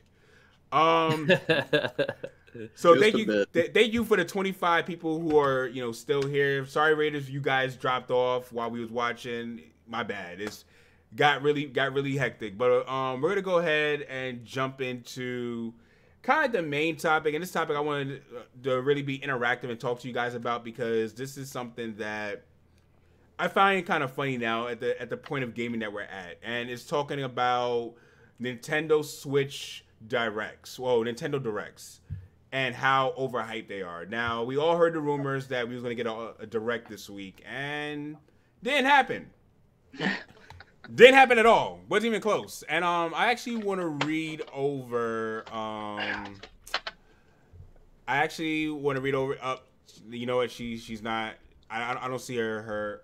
So thank you for the 25 people who are still here. Sorry, Raiders, you guys dropped off while we was watching. My bad. It's got really hectic. But we're gonna go ahead and jump into kind of the main topic. And this topic I wanted to really be interactive and talk to you guys about because this is something that I find kind of funny now at the point of gaming that we're at, and it's talking about Nintendo Switch Directs. Well, Nintendo Directs. And how overhyped they are. Now, we all heard the rumors that we was going to get a Direct this week, and didn't happen. Didn't happen at all. Wasn't even close. And I actually want to read over. You know what? She's not. I don't see her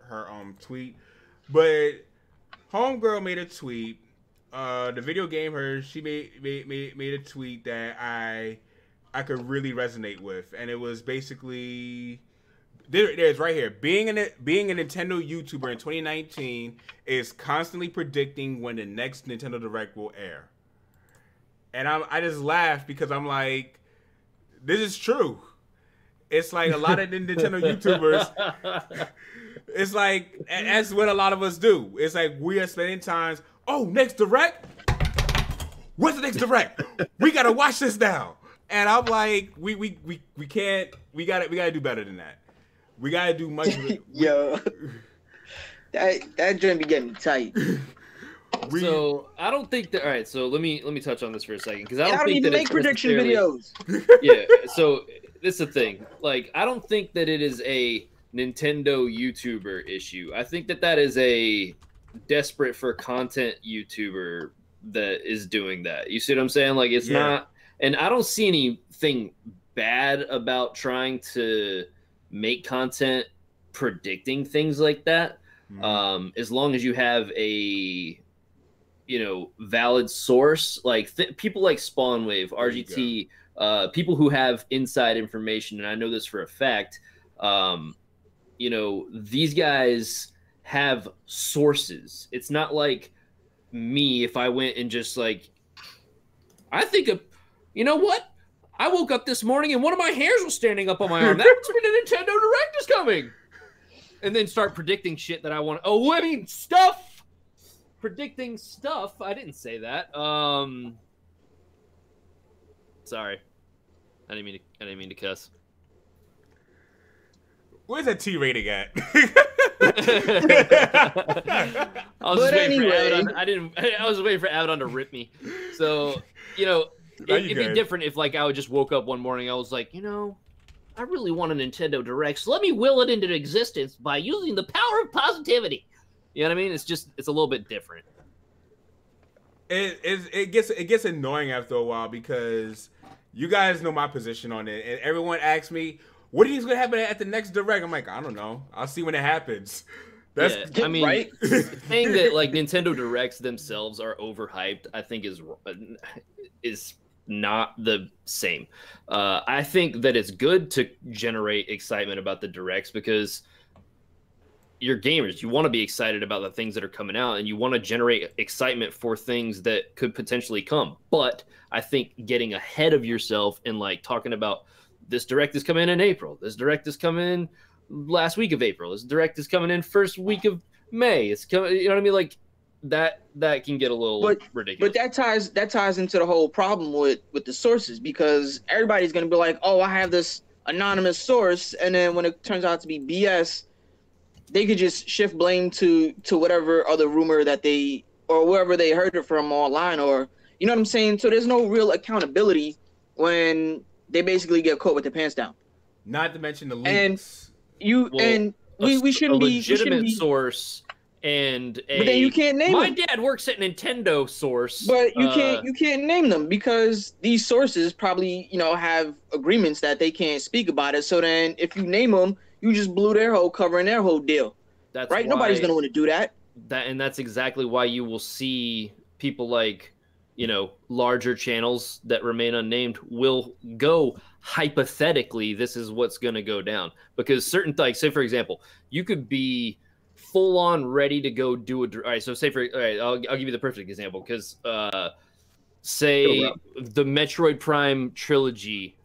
tweet, but homegirl made a tweet. The video game she made a tweet that I could really resonate with, and it was basically there's right here. Being a Nintendo YouTuber in 2019 is constantly predicting when the next Nintendo Direct will air. And I just laugh because I'm like, this is true. It's like a lot of the Nintendo YouTubers. It's like that's what a lot of us do. It's like we are spending times. Oh, next Direct. What's the next Direct? We gotta watch this now. And I'm like, we can't. We gotta do better than that. We gotta do much. Yo, that joint be getting tight. So I don't think that. All right, so let me touch on this for a second because I don't even make prediction videos. Yeah, so this is the thing. Like, I don't think that it is a Nintendo YouTuber issue. I think that is a desperate for content YouTuber that is doing that. You see what I'm saying? Like, it's not. And I don't see anything bad about trying to make content predicting things like that. As long as you have a, valid source, like people like Spawnwave, RGT, people who have inside information. And I know this for a fact, these guys have sources. It's not like me, if I went and just like, I think you know what? I woke up this morning and one of my hairs was standing up on my arm. That must mean the Nintendo Direct is coming. And then start predicting shit that I want. Oh, I mean, stuff. predicting stuff. I didn't say that. Sorry, I didn't mean to cuss. Where's that T rating at? I was waiting for Avidan to rip me. So, it'd be different if like I would just woke up one morning, I was like, I really want a Nintendo Direct, so let me will it into existence by using the power of positivity. You know what I mean? It's a little bit different. It gets annoying after a while because you guys know my position on it, and everyone asks me, what do you think's gonna happen at the next Direct? I'm like, I don't know. I'll see when it happens. Right? Saying that like Nintendo Directs themselves are overhyped, I think is not the same. I think that it's good to generate excitement about the Directs because you're gamers. You want to be excited about the things that are coming out, and you want to generate excitement for things that could potentially come. But I think getting ahead of yourself and like talking about this Direct is coming in April. This Direct is coming in last week of April. This Direct is coming in first week of May. It's coming. You know what I mean? Like that can get a little ridiculous. But that ties into the whole problem with the sources, because everybody's gonna be like, oh, I have this anonymous source, and then when it turns out to be BS, they could just shift blame to whatever other rumor that they or wherever they heard it from online, or you know what I'm saying. So there's no real accountability when they basically get caught with their pants down. Not to mention the leaks. And we shouldn't be legitimate source. But then you can't name my them. dad works at Nintendo source. But you can't name them because these sources probably have agreements that they can't speak about it. So then if you name them, you just blew their whole cover and their whole deal. That's right. Nobody's gonna want to do that. And that's exactly why you will see people like larger channels that remain unnamed will go hypothetically, this is what's going to go down, because certain things, say for example, you could be full on ready to go do all right. So I'll give you the perfect example, because say the Metroid Prime trilogy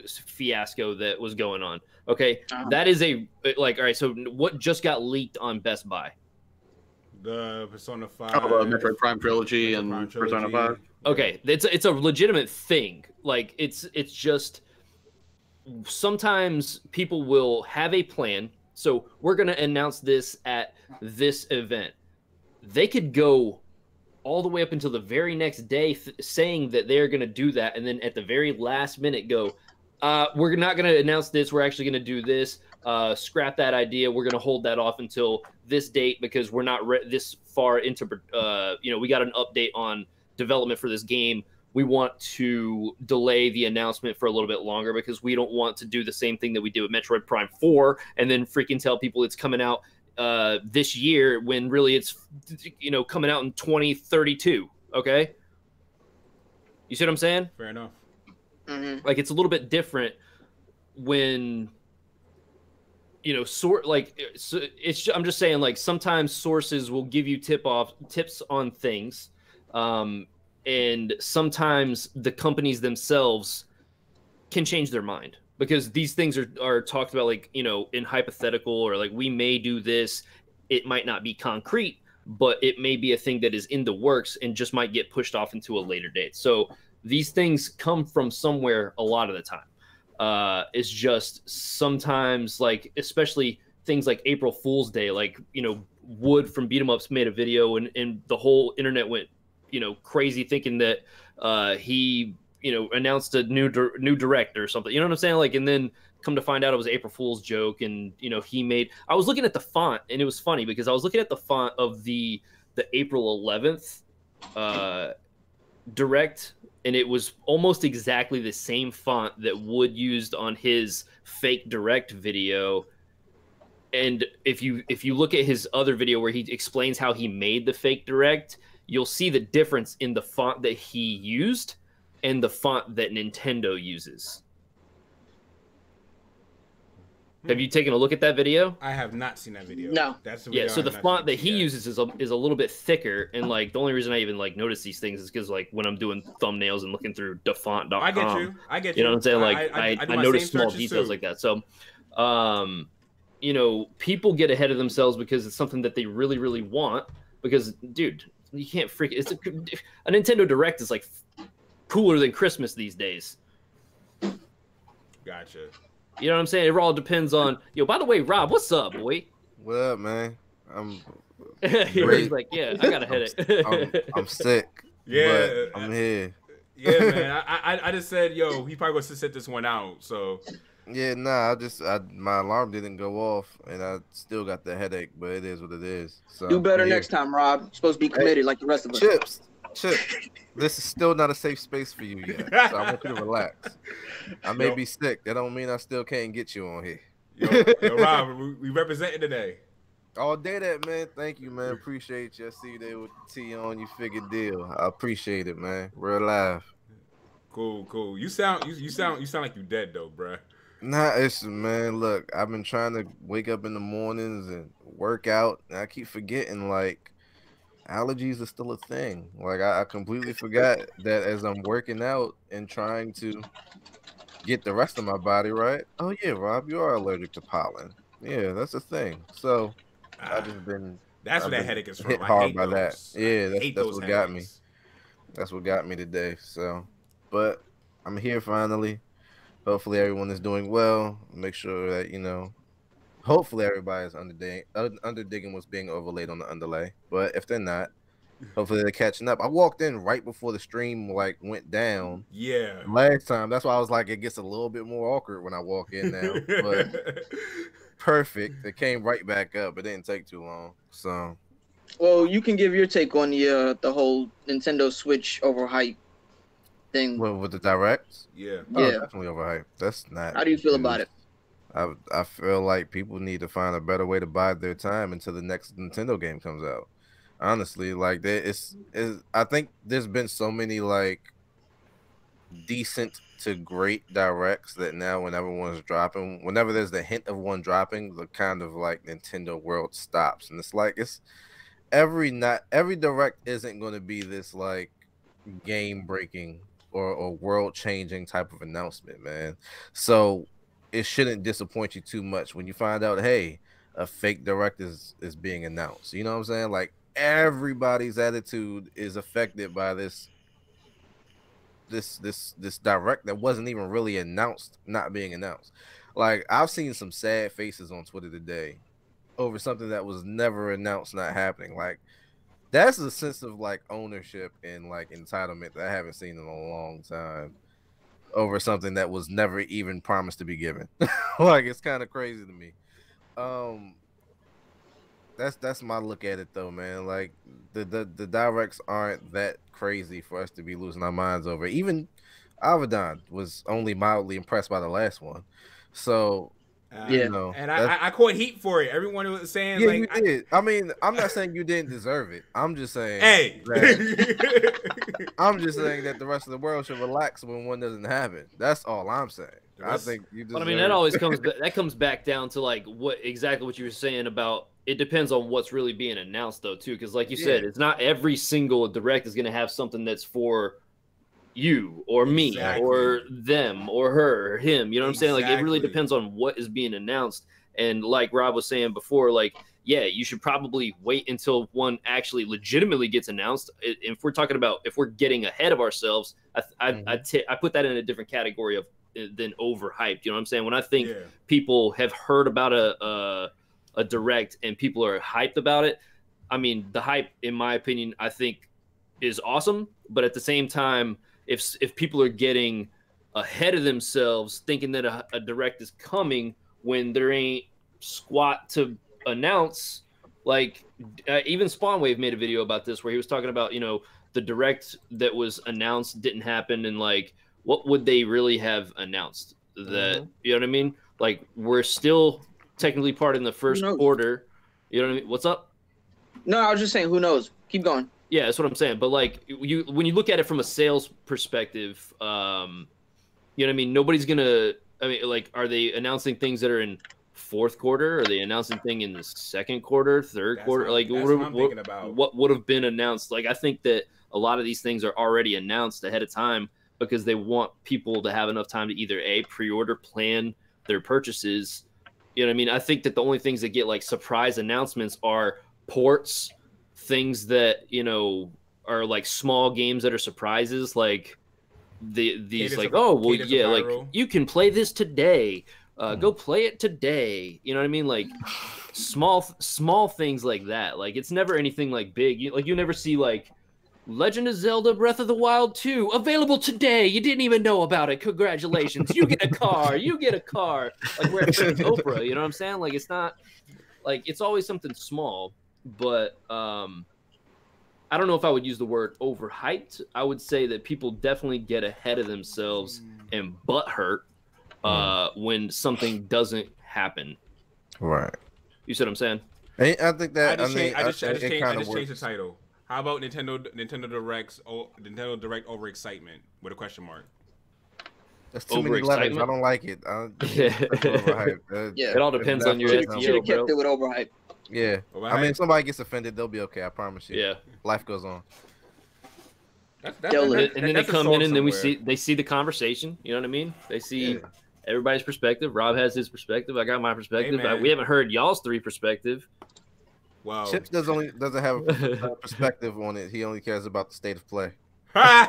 fiasco that was going on. Okay. That is all right. So what just got leaked on Best Buy? The Persona 5. Oh, the Metroid Prime trilogy and Persona 5. Okay, it's a legitimate thing. Like it's just sometimes people will have a plan. So we're gonna announce this at this event. They could go all the way up until the very next day saying that they're gonna do that, and then at the very last minute go, we're not gonna announce this. We're actually gonna do this. Scrap that idea. We're going to hold that off until this date because we're not this far into, we got an update on development for this game. We want to delay the announcement for a little bit longer because we don't want to do the same thing that we did with Metroid Prime 4 and then freaking tell people it's coming out this year when really it's, coming out in 2032. Okay. You see what I'm saying? Fair enough. Mm-hmm. Like it's a little bit different when, I'm just saying, like, sometimes sources will give you tips on things, and sometimes the companies themselves can change their mind because these things are talked about, like, in hypothetical, or like we may do this. It might not be concrete, but it may be a thing that is in the works and just might get pushed off into a later date. So these things come from somewhere a lot of the time. It's just sometimes, like, especially things like April Fool's Day, like, Wood from Beat 'em Ups made a video and the whole internet went, crazy thinking that he, announced a new Direct or something. You know what I'm saying? Like, and then come to find out it was April Fool's joke. And, I was looking at the font, and it was funny because I was looking at the font of the April 11th Direct, and it was almost exactly the same font that Wood used on his fake Direct video. And if you look at his other video where he explains how he made the fake Direct, you'll see the difference in the font that he used and the font that Nintendo uses. Have you taken a look at that video? I have not seen that video. No. That's the video. So the font that he uses is a little bit thicker, and like the only reason I even like notice these things is because like when I'm doing thumbnails and looking through defont.com. I get you. You know what I'm saying? Like I notice small details like that. So, people get ahead of themselves because it's something that they really, really want. Because, dude, you can't freak. It's a Nintendo Direct is like cooler than Christmas these days. Gotcha. You know what I'm saying? It all depends on. Yo, by the way, Rob, what's up, boy? What up, man? I'm He's like, yeah, I got a headache. I'm sick. Yeah, but I'm here. Yeah, man. I just said, yo, he probably wants to sit this one out. So yeah, nah. My alarm didn't go off, and I still got the headache. But it is what it is. So do better next time, Rob. You're supposed to be committed like the rest of us. Chip. This is still not a safe space for you yet. So I want you to relax. I may be sick. That don't mean I still can't get you on here. Yo, Rob, we representing today. All day that, man. Thank you, man. Appreciate you. I see you there with the T on. You figured deal. I appreciate it, man. Real live. Cool. You sound like you dead though, bruh. Nah, it's man. Look, I've been trying to wake up in the mornings and work out, and I keep forgetting like allergies are still a thing. Like I completely forgot that as I'm working out and trying to get the rest of my body right. Oh yeah, Rob, you are allergic to pollen. Yeah, that's a thing. So. I've just been. That's where that headache is from. Hit hard by that. Yeah, that's what got me. That's what got me today. So, but I'm here finally. Hopefully, everyone is doing well. Make sure that hopefully everybody is underdigging what's being overlaid on the underlay. But if they're not, hopefully they're catching up. I walked in right before the stream went down. Yeah. Last time, that's why I was like, it gets a little bit more awkward when I walk in now. But. Perfect. It came right back up. It didn't take too long. So, well, you can give your take on the whole Nintendo Switch overhype thing. Well, with the directs, yeah, definitely overhyped. That's not. How do you feel about it? I feel like people need to find a better way to bide their time until the next Nintendo game comes out. Honestly, like I think there's been so many like decent to great directs that now whenever there's the hint of one dropping, the kind of like Nintendo world stops, and it's like every direct isn't going to be this like game breaking or world changing type of announcement, man. So it shouldn't disappoint you too much when you find out, hey, a fake direct is being announced. You know what I'm saying? Like everybody's attitude is affected by this direct that wasn't even really announced not being announced. Like I've seen some sad faces on Twitter today over something that was never announced not happening. Like that's a sense of like ownership and like entitlement that I haven't seen in a long time over something that was never even promised to be given. Like it's kind of crazy to me. That's my look at it though, man. Like the directs aren't that crazy for us to be losing our minds over. Even Avidan was only mildly impressed by the last one. So and I caught heat for it. Everyone was saying you did. I mean, I'm not saying you didn't deserve it. I'm just saying I'm just saying that the rest of the world should relax when one doesn't happen. That's all I'm saying. I think you deserve. But I mean, that always comes back down to like what you were saying about. It depends on what's really being announced, though, too. Because, like you said, it's not every single direct is going to have something that's for you or me or them or her or him. You know what I'm saying? Like, it really depends on what is being announced. And like Rob was saying before, like, yeah, you should probably wait until one actually legitimately gets announced. If we're talking about if we're getting ahead of ourselves, I put that in a different category of than overhyped. You know what I'm saying? When I think people have heard about a direct and people are hyped about it, I mean, the hype, in my opinion, I think is awesome. But at the same time, if people are getting ahead of themselves, thinking that a direct is coming when there ain't squat to announce, like even Spawnwave made a video about this where he was talking about, the direct that was announced didn't happen, and like, what would they really have announced? That you know what I mean? Like, we're still technically part in the first quarter. You know what I mean? What's up? No, I was just saying, who knows? Keep going. Yeah, that's what I'm saying. But like, when you look at it from a sales perspective, you know what I mean? Nobody's gonna. I mean, like, are they announcing things that are in fourth quarter? Are they announcing things in the second quarter, third quarter? Like, what would have been announced? Like, I think that a lot of these things are already announced ahead of time because they want people to have enough time to either pre-order, plan their purchases. You know what I mean? I think that the only things that get like surprise announcements are ports things that, you know, are like small games that are surprises, like these like, oh, well, yeah, like you can play this today. Go play it today. You know what I mean? Like small things like that. Like it's never anything like big. You never see like Legend of Zelda Breath of the Wild 2 available today. You didn't even know about it. Congratulations. You get a car. You get a car. Like we're at Oprah. You know what I'm saying? Like it's not like it's always something small, but I don't know if I would use the word overhyped. I would say that people definitely get ahead of themselves and butt hurt when something doesn't happen. Right. You see what I'm saying? I think that I just changed the title. How about Nintendo Direct overexcitement with a question mark? That's too many letters. I don't like it. It all depends on your SEO, should have kept it with overhyped. Yeah. I mean, if somebody gets offended, they'll be okay. I promise you. Yeah. Life goes on. And then they come in and then they see the conversation. You know what I mean? They see everybody's perspective. Rob has his perspective. I got my perspective. Hey, we haven't heard y'all's three perspective. Wow. Chips doesn't have a perspective on it. He only cares about the state of play. I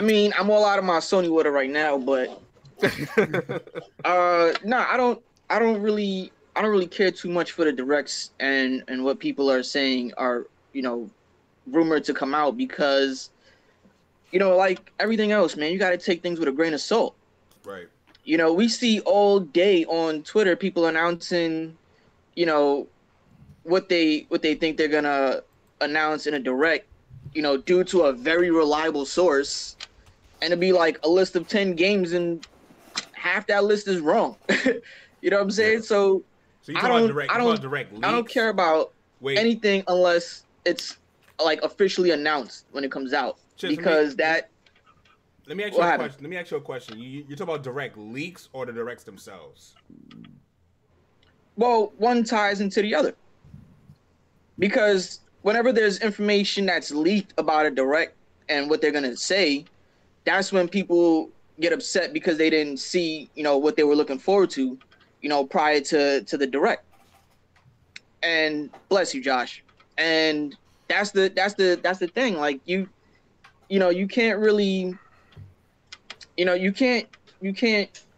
mean, I'm all out of my Sony water right now, but no, I don't really care too much for the directs and what people are saying are, you know, rumored to come out, because, you know, like everything else, man, you got to take things with a grain of salt. Right. You know, we see all day on Twitter people announcing, you know, what they think they're gonna announce in a direct, you know, due to a very reliable source, and it'd be like a list of 10 games and half that list is wrong. You know what I'm saying? Yeah. So I don't care about anything unless it's like officially announced when it comes out. Because let me ask you a question. You're talking about direct leaks or the directs themselves? Well, one ties into the other. Because whenever there's information that's leaked about a direct and what they're going to say, that's when people get upset because they didn't see, you know, what they were looking forward to, you know, prior to the direct. And bless you, Josh. And that's the thing. Like you know, you can't really, you know, you can't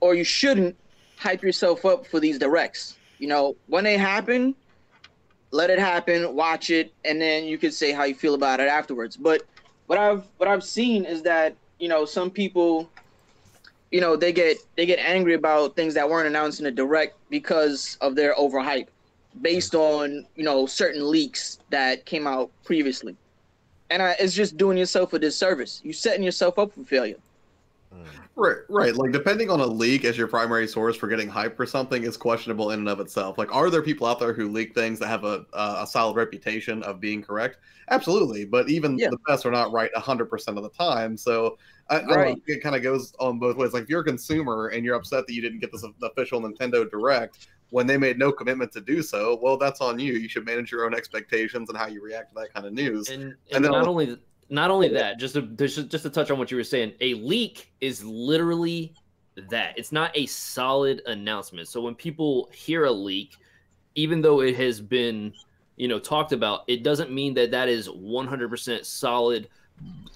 or you shouldn't hype yourself up for these directs. You know, when they happen, let it happen, watch it, and then you can say how you feel about it afterwards. But what I've seen is that, you know, some people, you know, they get angry about things that weren't announced in a direct because of their overhype, based on, you know, certain leaks that came out previously. And it's just doing yourself a disservice. You're setting yourself up for failure. Right. Like, depending on a leak as your primary source for getting hype for something is questionable in and of itself. Like, are there people out there who leak things that have a solid reputation of being correct? Absolutely. But even the best are not right 100% of the time. So I don't know, it kind of goes on both ways. Like, if you're a consumer and you're upset that you didn't get this official Nintendo Direct when they made no commitment to do so, well, that's on you. You should manage your own expectations and how you react to that kind of news. And then not only that, just to touch on what you were saying, a leak is literally that. It's not a solid announcement. So when people hear a leak, even though it has been, you know, talked about, it doesn't mean that that is 100% solid,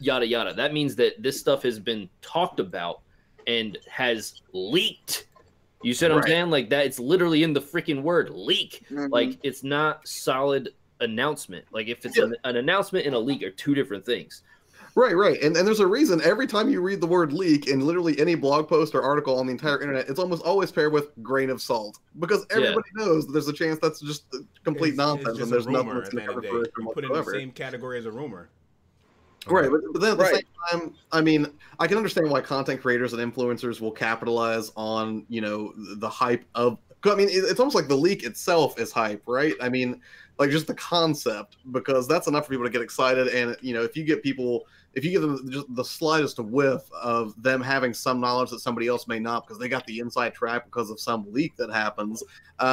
yada, yada. That means that this stuff has been talked about and has leaked. You see what I'm saying? Like that, it's literally in the freaking word leak. Like it's not solid announcement. Like if it's an announcement and a leak are two different things. Right. And there's a reason every time you read the word leak in literally any blog post or article on the entire internet, it's almost always paired with grain of salt, because everybody knows that there's a chance that's just complete nonsense and there's nothing that's going to cover for it. Put it in the same category as a rumor. Right, but then at the same time, I mean, I can understand why content creators and influencers will capitalize on, you know, the hype of. I mean, it's almost like the leak itself is hype, right? I mean, like just the concept, because that's enough for people to get excited. And you know, if you get people if you give them just the slightest whiff of them having some knowledge that somebody else may not, because they got the inside track because of some leak that happens,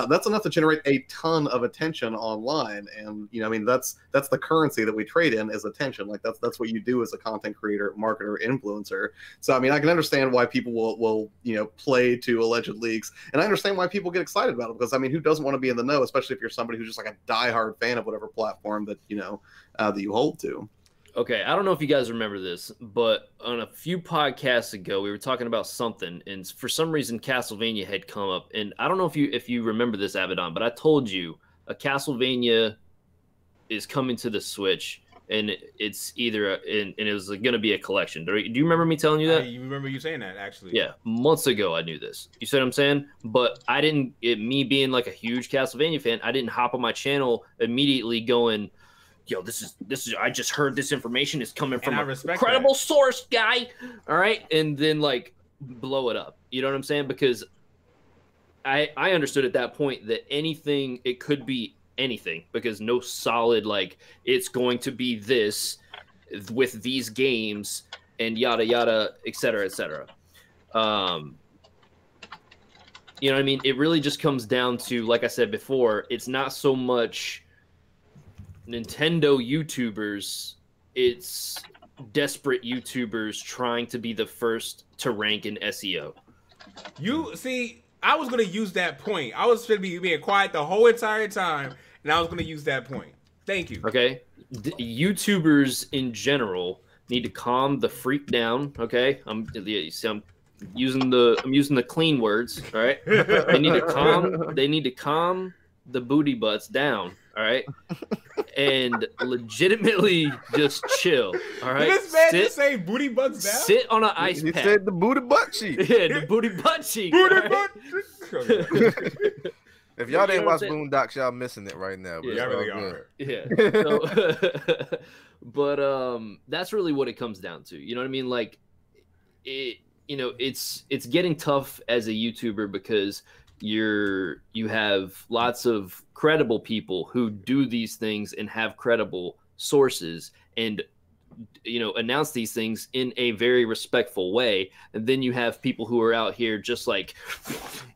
that's enough to generate a ton of attention online. And you know, I mean, that's the currency that we trade in, is attention. Like that's what you do as a content creator, marketer, influencer. So I mean, I can understand why people will you know, play to alleged leaks, and I understand why people get excited about it, because I mean, who doesn't want to be in the know, especially if you're somebody who's just like a diehard fan of whatever platform that you know that you hold to. Okay, I don't know if you guys remember this, but on a few podcasts ago, we were talking about something, and for some reason, Castlevania had come up. And I don't know if you remember this, Avidan, but I told you a Castlevania is coming to the Switch, and it's either and it was going to be a collection. Do you remember me telling you that? You remember you saying that, actually? Yeah, months ago I knew this. You see what I'm saying? But I didn't. Me being like a huge Castlevania fan, I didn't hop on my channel immediately going, yo, this is I just heard this information is coming from a credible source, guy. All right. And then like blow it up. You know what I'm saying? Because I understood at that point that anything, it could be anything, because no solid, like, it's going to be this with these games and yada yada, et cetera, et cetera. You know what I mean? It really just comes down to, like I said before, it's not so much Nintendo YouTubers, it's desperate YouTubers trying to be the first to rank in SEO. You see, I was going to use that point. I was going to be being quiet the whole entire time, and I was going to use that point. Thank you. Okay. YouTubers in general need to calm the freak down, okay? I'm using the clean words, all right? They need to calm the booty butts down, all right? And legitimately just chill, all right? Did this man just say booty butts down? Sit on an ice pack. He said the booty butt cheek. Yeah, the booty butt cheek. Booty butt cheek. If y'all didn't watch Boondocks, y'all missing it right now. Yeah, y'all really are. Yeah. So, but that's really what it comes down to. You know what I mean? Like, it's getting tough as a YouTuber because you have lots of credible people who do these things and have credible sources and announce these things in a very respectful way, and then you have people who are out here just like,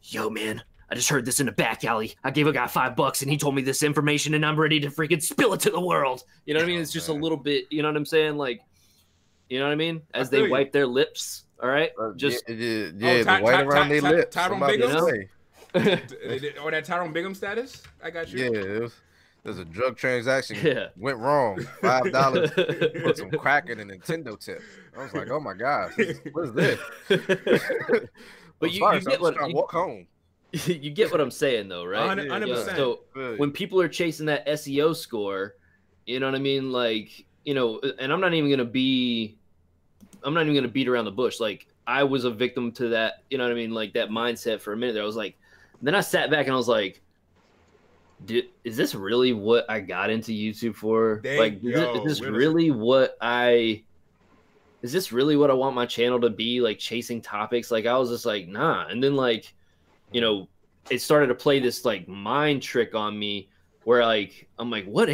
yo man, I just heard this in the back alley, I gave a guy $5 and he told me this information and I'm ready to freaking spill it to the world. You know what I mean? It's just a little bit, you know what I'm saying? Like, you know what I mean? As they wipe their lips, all right? Just the white around their lips. Or that Tyrone Bigham status? I got you. Yeah, there's a drug transaction went wrong. $5 put some crack in a Nintendo tip. I was like, oh my gosh, what is this? But you get what walk home. You get what I'm saying though, right? 100%. So when people are chasing that SEO score, you know what I mean? Like, and I'm not even gonna beat around the bush. Like, I was a victim to that, you know what I mean? Like that mindset for a minute there. I was like, then I sat back and I was like, is this really what I got into YouTube for? Is this really what I want my channel to be, like chasing topics? Like, I was just like, nah. And then like, it started to play this like mind trick on me where like, I'm like, what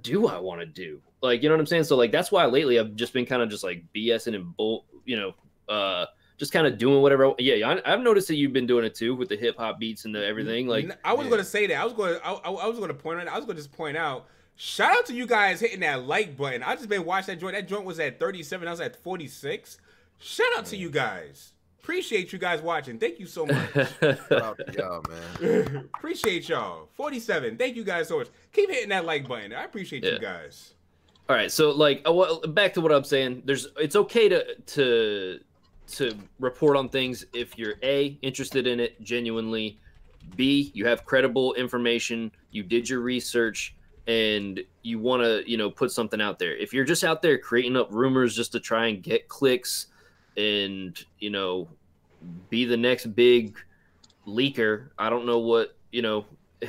do I want to do? Like, you know what I'm saying? So like, that's why lately I've just been kind of just like BSing and just kind of doing whatever. Yeah, I've noticed that you've been doing it too with the hip hop beats and everything. Like, I was going to say that. I was going to point out. I was going to just point out. Shout out to you guys hitting that like button. I just been watching that joint. That joint was at 37. I was at 46. Shout out to you guys. Appreciate you guys watching. Thank you so much. Shout out to y'all, man. Appreciate y'all. 47. Thank you guys so much. Keep hitting that like button. I appreciate you guys. All right, so like, back to what I'm saying. It's okay to report on things if you're A, interested in it genuinely, B, you have credible information, you did your research, and you want to put something out there. If you're just out there creating up rumors just to try and get clicks and be the next big leaker, I don't know what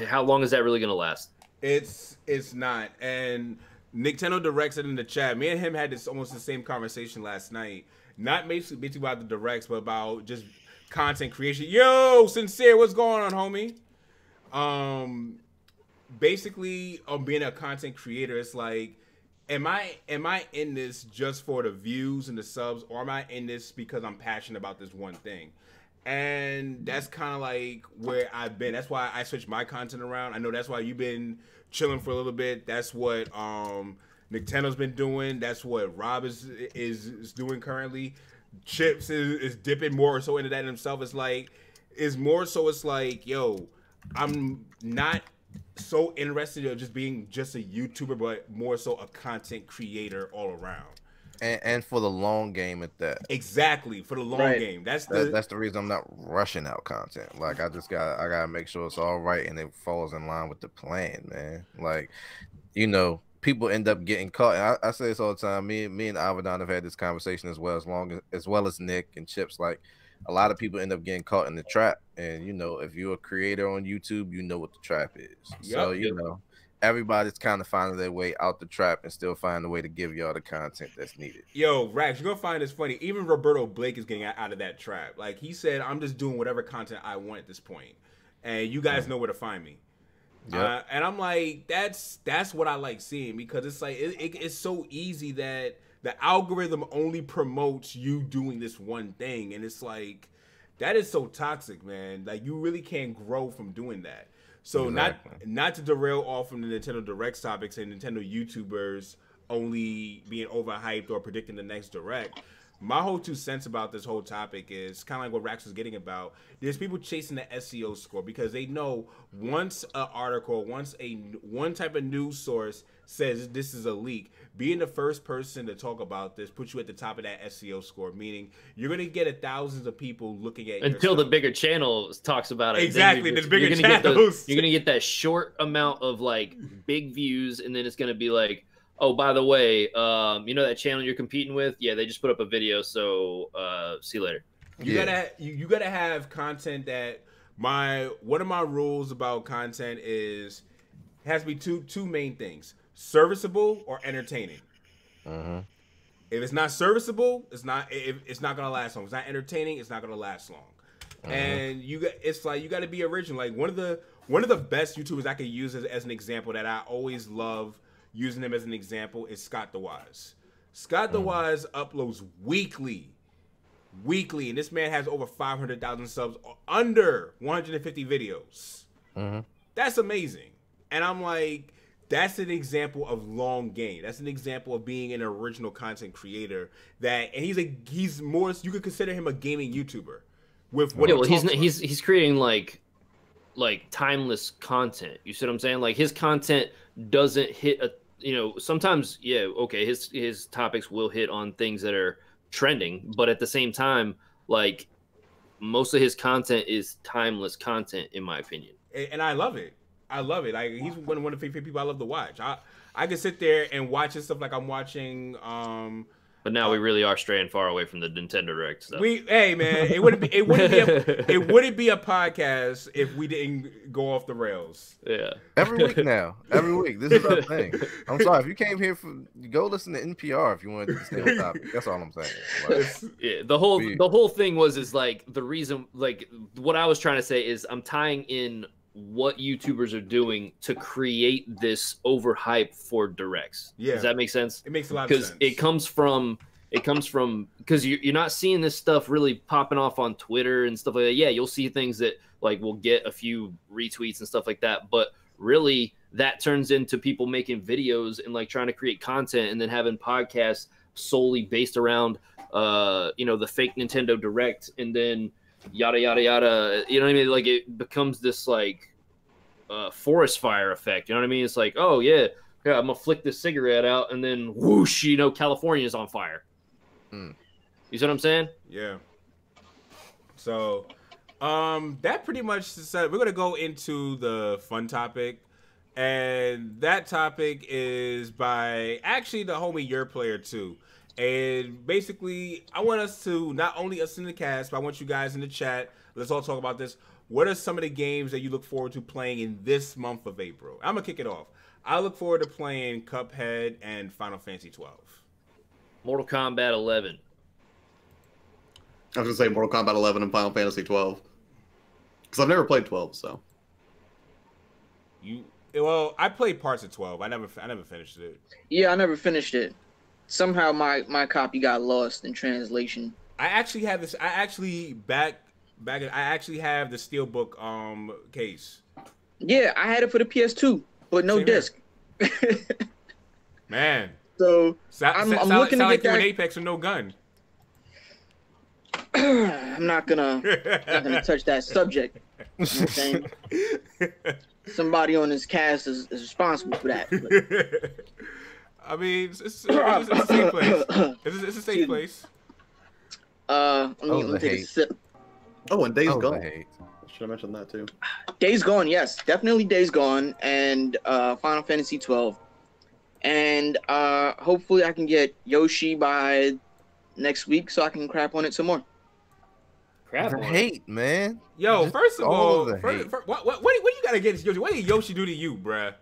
how long is that really gonna last? It's not. And Nintendo Direct said in the chat, me and him had this almost the same conversation last night. Not basically about the directs, but about just content creation. Yo, Sincere, what's going on, homie? Basically, being a content creator, it's like am I in this just for the views and the subs, or am I in this because I'm passionate about this one thing? And that's kind of like where I've been. That's why I switched my content around. I know that's why you've been chilling for a little bit. That's what Nintendo's been doing. That's what Rob is doing currently. Chips is dipping more so into that himself. It's like, yo, I'm not so interested in just being just a YouTuber, but more so a content creator all around. And for the long game at that. Exactly, for the long game. That's the reason I'm not rushing out content. Like I gotta make sure it's all right and it falls in line with the plan, man. Like, you know, people end up getting caught. I say this all the time. Me and Avidan have had this conversation as well as Nick and Chips. Like, a lot of people end up getting caught in the trap. And you know, if you're a creator on YouTube, you know what the trap is. So you know, everybody's kind of finding their way out the trap and still finding a way to give y'all the content that's needed. Yo, Rax, you're gonna find this funny. Even Roberto Blake is getting out of that trap. Like, he said, I'm just doing whatever content I want at this point, and you guys know where to find me. Yep. And I'm like, that's what I like seeing, because it's like it's so easy that the algorithm only promotes you doing this one thing, and it's like, that is so toxic, man. Like, you really can't grow from doing that. So not to derail off from the Nintendo Direct topics and Nintendo YouTubers only being overhyped or predicting the next Direct, my whole 2 cents about this whole topic is kind of like what Rax was getting about. There's people chasing the SEO score because they know once an article, once one type of news source says this is a leak, being the first person to talk about this puts you at the top of that SEO score, meaning you're going to get thousands of people looking at until the bigger channol talks about it. Exactly, the bigger channels. You're going to get that short amount of like big views, and then it's going to be like, oh, by the way, you know that channel you're competing with? Yeah, they just put up a video, so see you later. You gotta have content that one of my rules about content is it has to be two main things: serviceable or entertaining. If it's not serviceable, it's not gonna last long. If it's not entertaining, it's not gonna last long. And it's like you got to be original. Like one of the best YouTubers I could use as an example that I always love using him as an example is Scott the Wise. Scott the Wise uploads weekly, and this man has over 500,000 subs, under 150 videos. That's amazing. And I'm like, that's an example of long game. That's an example of being an original content creator. And he's more. You could consider him a gaming YouTuber. With what he's creating like timeless content. You see what I'm saying? Like, his content doesn't hit a, you know, sometimes, yeah, okay, his topics will hit on things that are trending, but at the same time, like, most of his content is timeless content, in my opinion. And I love it. Like, he's one of the people I love to watch. I can sit there and watch his stuff like I'm watching. But now we really are straying far away from the Nintendo Direct stuff. Hey man, it wouldn't be a podcast if we didn't go off the rails. Yeah. Every week now. Every week. This is our thing. I'm sorry, if you came here go listen to NPR if you wanted to stay on topic. That's all I'm saying. Like, yeah, the whole thing is like, the reason, like, what I was trying to say is I'm tying in what YouTubers are doing to create this overhype for directs. Yeah. Does that make sense? It makes a lot of sense. Because it comes from because you're not seeing this stuff really popping off on Twitter and stuff like that. Yeah, you'll see things that like will get a few retweets and stuff like that, but really that turns into people making videos and like trying to create content and then having podcasts solely based around the fake Nintendo Direct, and then yada yada yada, you know what I mean? Like, it becomes this like forest fire effect, you know what I mean? It's like, oh yeah, I'm gonna flick this cigarette out and then whoosh, you know, California's on fire. You see what I'm saying? Yeah. So that pretty much said we're gonna go into the fun topic, and that topic is by actually the homie Your Player 2. And basically, I want us to, not only us in the cast, but I want you guys in the chat, let's all talk about this. What are some of the games that you look forward to playing in this month of April? I'm going to kick it off. I look forward to playing Cuphead and Final Fantasy 12. Mortal Kombat 11. I was going to say Mortal Kombat 11 and Final Fantasy 12. Because I've never played 12, so. Well, I played parts of 12. I never finished it. Yeah, I never finished it. Somehow my copy got lost in translation. I actually have this. I actually I actually have the Steelbook case. Yeah, I had it for the PS2, but no Same disc. Man. So I'm looking to like get you that. in Apex with no gun. I'm not gonna touch that subject. You know what I'm saying? Somebody on this cast is responsible for that. But... I mean, it's a safe place. It's a safe place. Let me take a sip. Oh, and Days Gone. Hate. Should I mention that too? Days Gone, yes, definitely Days Gone, and Final Fantasy 12, and hopefully I can get Yoshi by next week so I can crap on it some more. Crap on hate, man. Yo, Just first of all, what do you gotta get Yoshi? What did Yoshi do to you, bruh?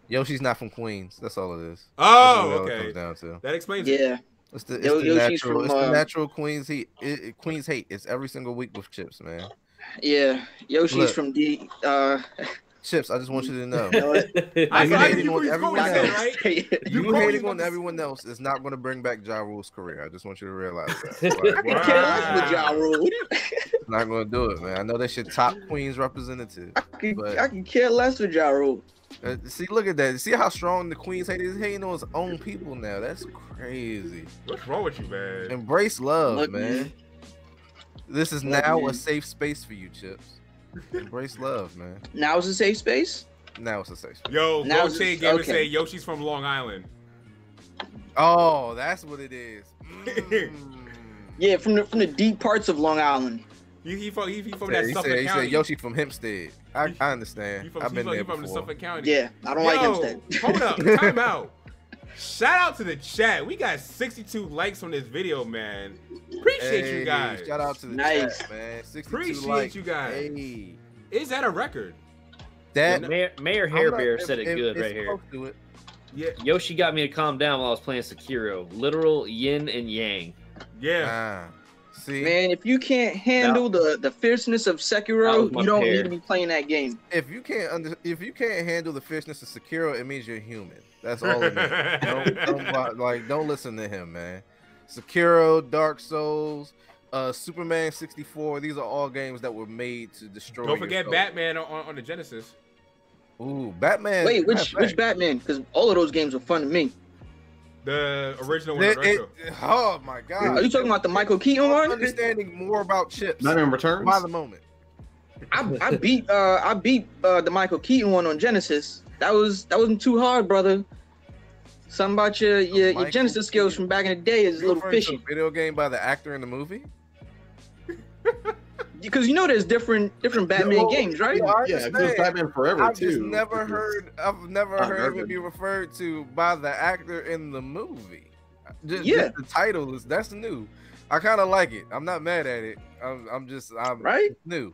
Yoshi's not from Queens. That's all it is. Oh, okay. It comes down to. That explains it. Yeah. It's the natural Queens heat. Queens hate. It's every single week with Chips, man. Yeah, Yoshi's from D. Chips, I just want you to know. You hating on everyone else. Right? You hating on everyone else is not going to bring back Ja Rule's career. I just want you to realize that. I can care less with Ja Rule. Not going to do it, man. I know they should top Queens representative. I can care less with Ja Rule. See, look at that. See how strong the Queens hate? He's hating on his own people now. That's crazy. What's wrong with you, man? Embrace love, man. This is now a safe space for you, Chips. Embrace love, man. Now it's a safe space? Now it's a safe space. Yo, go Shade Gamer say Yoshi's from Long Island. Oh, that's what it is. Yeah, from the deep parts of Long Island. He from that Suffolk County. He said Yoshi from Hempstead. I understand. I've been there from the before. Suffolk County. Yeah, I don't like Hempstead. Hold up, time out. Shout out to the chat. We got 62 likes on this video, man. Appreciate you guys. Shout out to the chat, man. 62 Appreciate likes. you guys. Hey. Is that a record? That Mayor Hairbear said it good right here. Yeah. Yoshi got me to calm down while I was playing Sekiro. Literal yin and yang. Yeah. See, man, if you can't handle the fierceness of Sekiro, you don't need to be playing that game. If you can't handle the fierceness of Sekiro, it means you're human. That's all it means. Don't listen to him, man. Sekiro, Dark Souls, Superman 64. These are all games that were made to destroy. Don't forget Batman on the Genesis. Ooh, Batman. Wait, which Batman? Because all of those games were fun to me. The original one. Oh my God! Are you talking about the Michael Keaton one? Understanding more about Chips. Batman Returns. By the moment. I beat the Michael Keaton one on Genesis. That wasn't too hard, brother. Something about your Genesis skills from back in the day is a little fishy. A video game by the actor in the movie? Because there's different Batman games, right? Yeah, because Batman Forever I've too. never heard of it be referred to by the actor in the movie. Just the title that's new. I kind of like it. I'm not mad at it. I'm right. New.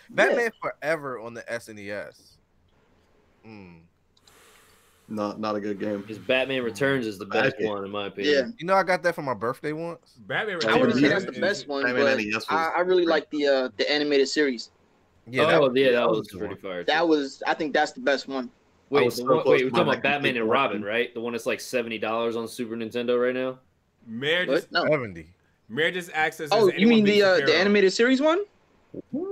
Batman Forever on the SNES. Not a good game. Because Batman Returns is the best one in my opinion. Yeah. I got that for my birthday once. Batman Returns. I wouldn't say that's the best one, but I really like the animated series. Yeah, that was pretty fire. I think that's the best one. Wait, we're talking about Batman and Robin, right? The one that's like $70 on Super Nintendo right now. Mayor just 70. Mayor just asked us. Oh, you mean the animated series one?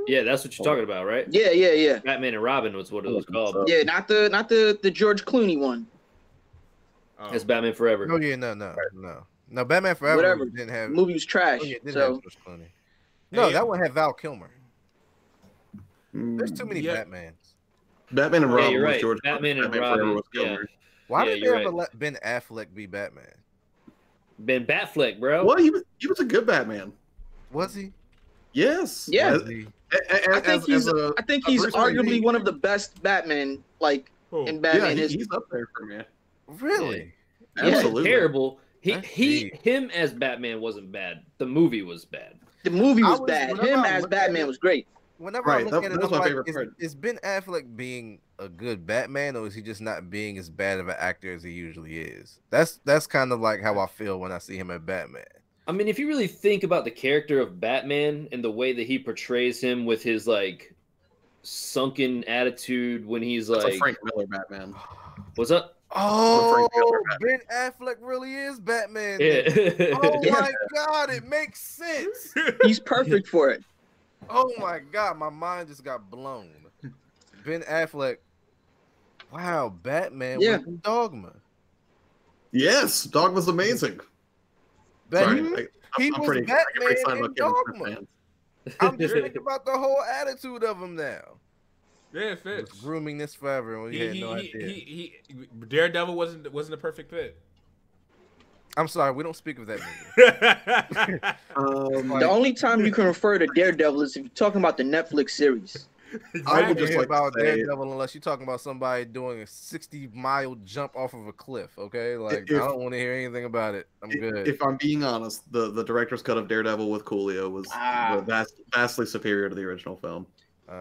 Yeah, that's what you're talking about, right? Yeah. Batman and Robin was what it was called. Yeah, not the George Clooney one. It's Batman Forever. Oh yeah, no. Batman Forever Whatever. Didn't have. The movie was trash. Have so George Clooney. No, that one had Val Kilmer. There's too many Batmans. Batman and Robin. Yeah, you're right. George Batman and Robin. Yeah. Why did they ever let Ben Affleck be Batman? Ben Batfleck, bro. Well, he was a good Batman. Was he? Yes. Yeah. I think he's arguably one of the best Batman, in Batman history. He's up there for me. Really? Yeah. Absolutely. Terrible. Him as Batman wasn't bad. The movie was bad. The movie was bad. Him as Batman was great. Whenever I look at it, I'm like, is Ben Affleck being a good Batman, or is he just not being as bad of an actor as he usually is? That's kind of like how I feel when I see him at Batman. I mean, if you really think about the character of Batman and the way that he portrays him with his sunken attitude when he's That's like a Frank Miller Batman. What's up? Oh, Ben Affleck really is Batman. Yeah. Oh my God, it makes sense. He's perfect for it. Oh my God, my mind just got blown. Ben Affleck. Wow, Batman with Dogma. Yes, Dogma's amazing. Batman. He I'm was pretty Batman in about Dogma. I'm just thinking about the whole attitude of him now. Yeah, it fits. Grooming this forever, and we had no idea. Daredevil wasn't a perfect fit. I'm sorry, we don't speak of that movie. The only time you can refer to Daredevil is if you're talking about the Netflix series. I would just like about Daredevil unless you're talking about somebody doing a 60-mile jump off of a cliff. Okay, like I don't want to hear anything about it. I'm good. If I'm being honest, the director's cut of Daredevil with Coolio was vastly superior to the original film.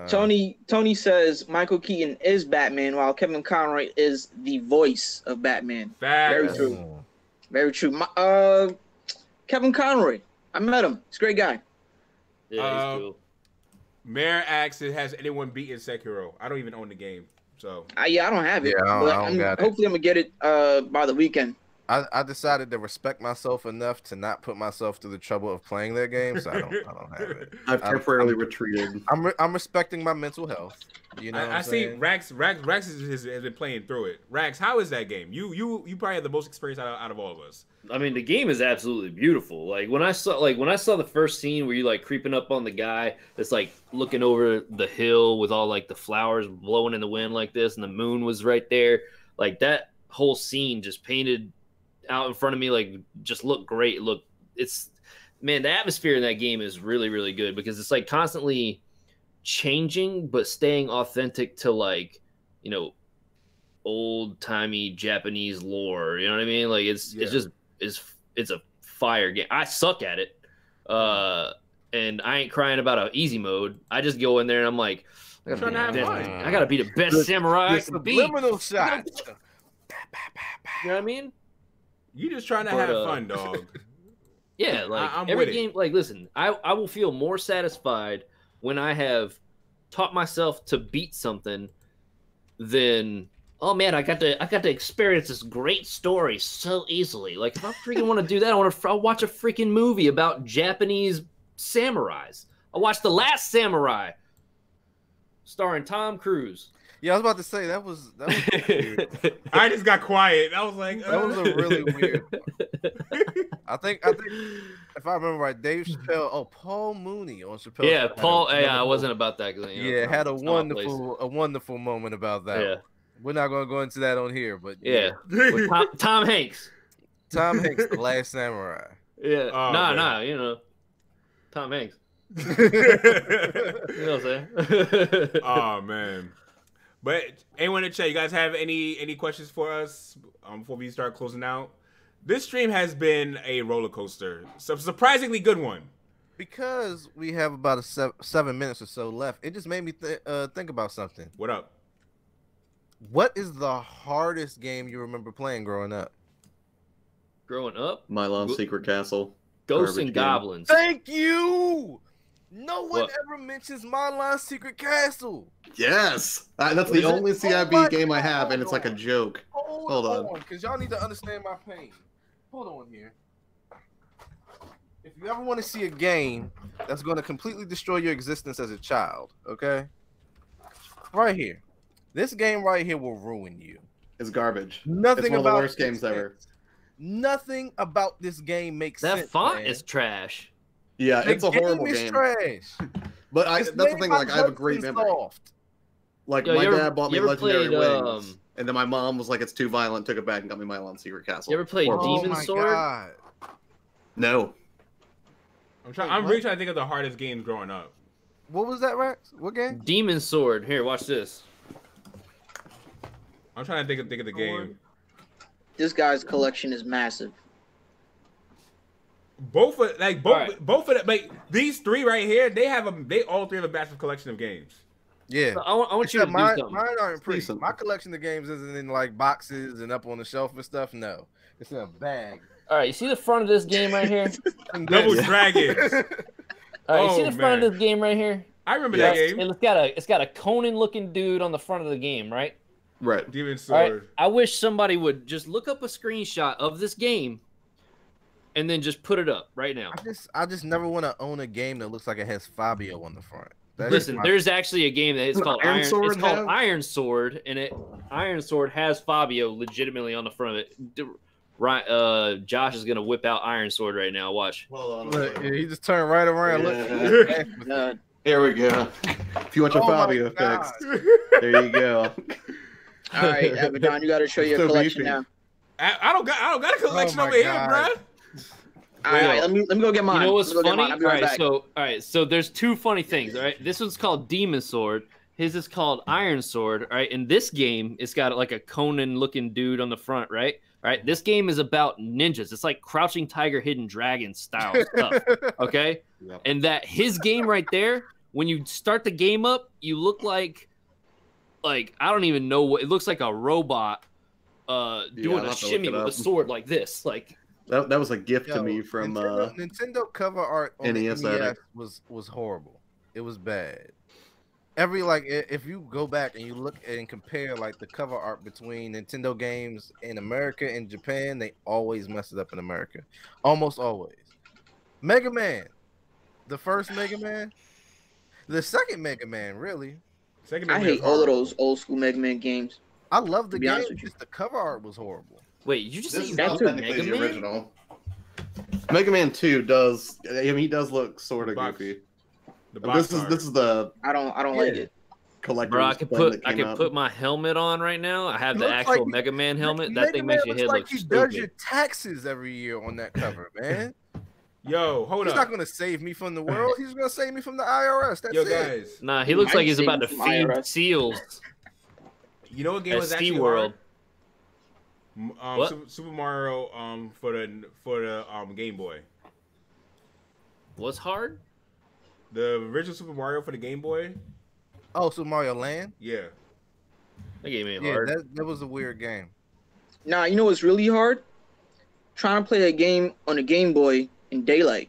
Tony says Michael Keaton is Batman, while Kevin Conroy is the voice of Batman. Very true. Very true. Kevin Conroy, I met him. He's a great guy. Yeah, he's cool. Mayor asks, has anyone beaten Sekiro? I don't even own the game, so. Yeah, I don't have it. Yeah, I don't got it. Hopefully, I'm gonna get it by the weekend. I decided to respect myself enough to not put myself through the trouble of playing that game, so I don't have it. I've temporarily retreated. I'm respecting my mental health. You know, I see Rax has been playing through it. Rax, how is that game? You probably have the most experience out of all of us. I mean, the game is absolutely beautiful. Like when I saw the first scene where you like creeping up on the guy that's like looking over the hill with all like the flowers blowing in the wind like this, and the moon was right there. Like that whole scene just painted out in front of me, like just looked great. The atmosphere in that game is really, really good because it's like constantly changing but staying authentic to like, you know, old timey Japanese lore. You know what I mean? Like it's a fire game. I suck at it, and I ain't crying about an easy mode. I just go in there and I'm like, I gotta be the best samurai. Subliminal shot. You know what I mean? You just trying to have fun, dog. Yeah, like every game. Like, listen, I will feel more satisfied when I have taught myself to beat something than, oh man, I got to experience this great story so easily. Like, if I freaking want to do that, I'll watch a freaking movie about Japanese samurais. I watched The Last Samurai, starring Tom Cruise. Yeah, I was about to say that was weird. I just got quiet. I was like, that was a really weird one. I think if I remember right, Dave Chappelle, Paul Mooney on Chappelle. Yeah, Paul. Yeah, I wasn't about that. Had a wonderful moment about that. Yeah, we're not gonna go into that on here, but with Tom Hanks. Tom Hanks, The Last Samurai. Yeah, you know, Tom Hanks. You know what I'm saying? Oh man. But anyone in the chat, you guys have any questions for us before we start closing out? This stream has been a roller coaster, so surprisingly good one. Because we have about 7 minutes or so left, it just made me think about something. What up? What is the hardest game you remember playing growing up? Growing up? Milon's Secret Castle. Ghosts and Goblins. Thank you! No one ever mentions Milon's Secret Castle. Yes, that's the only CIB game I have, and it's like a joke. Hold on, because y'all need to understand my pain. Hold on here. If you ever want to see a game that's going to completely destroy your existence as a child, okay? Right here. This game right here will ruin you. It's garbage. Nothing it's one about of the worst games ever. Nothing about this game makes sense. That font is trash. Yeah, it's a horrible game. Trash. But that's the thing. Like, I have a great memory. Like, my dad bought me Legendary Wings, and then my mom was like, "It's too violent." Took it back and got me Milon's Secret Castle. You ever played Demon Sword? God. No. I'm really trying to think of the hardest games growing up. What was that, Rex? What game? Demon Sword. Here, watch this. I'm trying to think of the game. This guy's collection is massive. Both of them, like these three right here, they all three have a massive collection of games. Yeah, so I want you to do something. Mine aren't pretty. My collection of games isn't in like boxes and up on the shelf and stuff. No, it's in a bag. All right, you see the front of this game right here? Double Dragons. All right, you see the front of this game right here? I remember that game. And it's got a Conan looking dude on the front of the game, right? Right. Demon Sword. Right? I wish somebody would just look up a screenshot of this game and then just put it up right now. I just never want to own a game that looks like it has Fabio on the front. Listen, there's actually a game that is called Iron Sword. It's called Iron Sword, and Iron Sword has Fabio legitimately on the front of it. Right, Josh is gonna whip out Iron Sword right now. Watch. Hold on. Look, he just turned right around. Yeah. Look. Here we go. If you want your Fabio fixed, there you go. All right, Avidan, you got to show your collection now. I don't got a collection over here, bro. All right, let me go get mine. You know what's funny? All right, so there's two funny things. All right, this one's called Demon Sword. His is called Iron Sword. All right, in this game, it's got like a Conan-looking dude on the front, right? All right, this game is about ninjas. It's like Crouching Tiger, Hidden Dragon style stuff. Okay, yep. And that his game right there, when you start the game up, you look like I don't even know what it looks like, a robot doing a shimmy with a sword like this, like. That was a gift to me from Nintendo cover art on NES was horrible. It was bad. If you go back and you look and compare like the cover art between Nintendo games in America and Japan, they always mess it up in America. Almost always. Mega Man. The first Mega Man. The second Mega Man, really. I hate all of those old school Mega Man games. I love the game, just the cover art was horrible. Wait, you just said that's technically the original. Mega Man 2 does. I mean, he does look sort of goofy. This is the. I don't like it. Collector's. Bro, I can put my helmet on right now. I have the actual Mega Man helmet. That thing makes your head look stupid. He does your taxes every year on that cover, man. Yo, hold up. He's not gonna save me from the world. He's gonna save me from the IRS. That's it. Guys. Nah, he looks like he's about to feed seals. You know what game was actually World. Super Mario for the Game Boy. What's hard? The original Super Mario for the Game Boy. Oh, Super Mario Land? Yeah. That game ain't hard. That was a weird game. Nah, you know what's really hard? Trying to play a game on a Game Boy in daylight.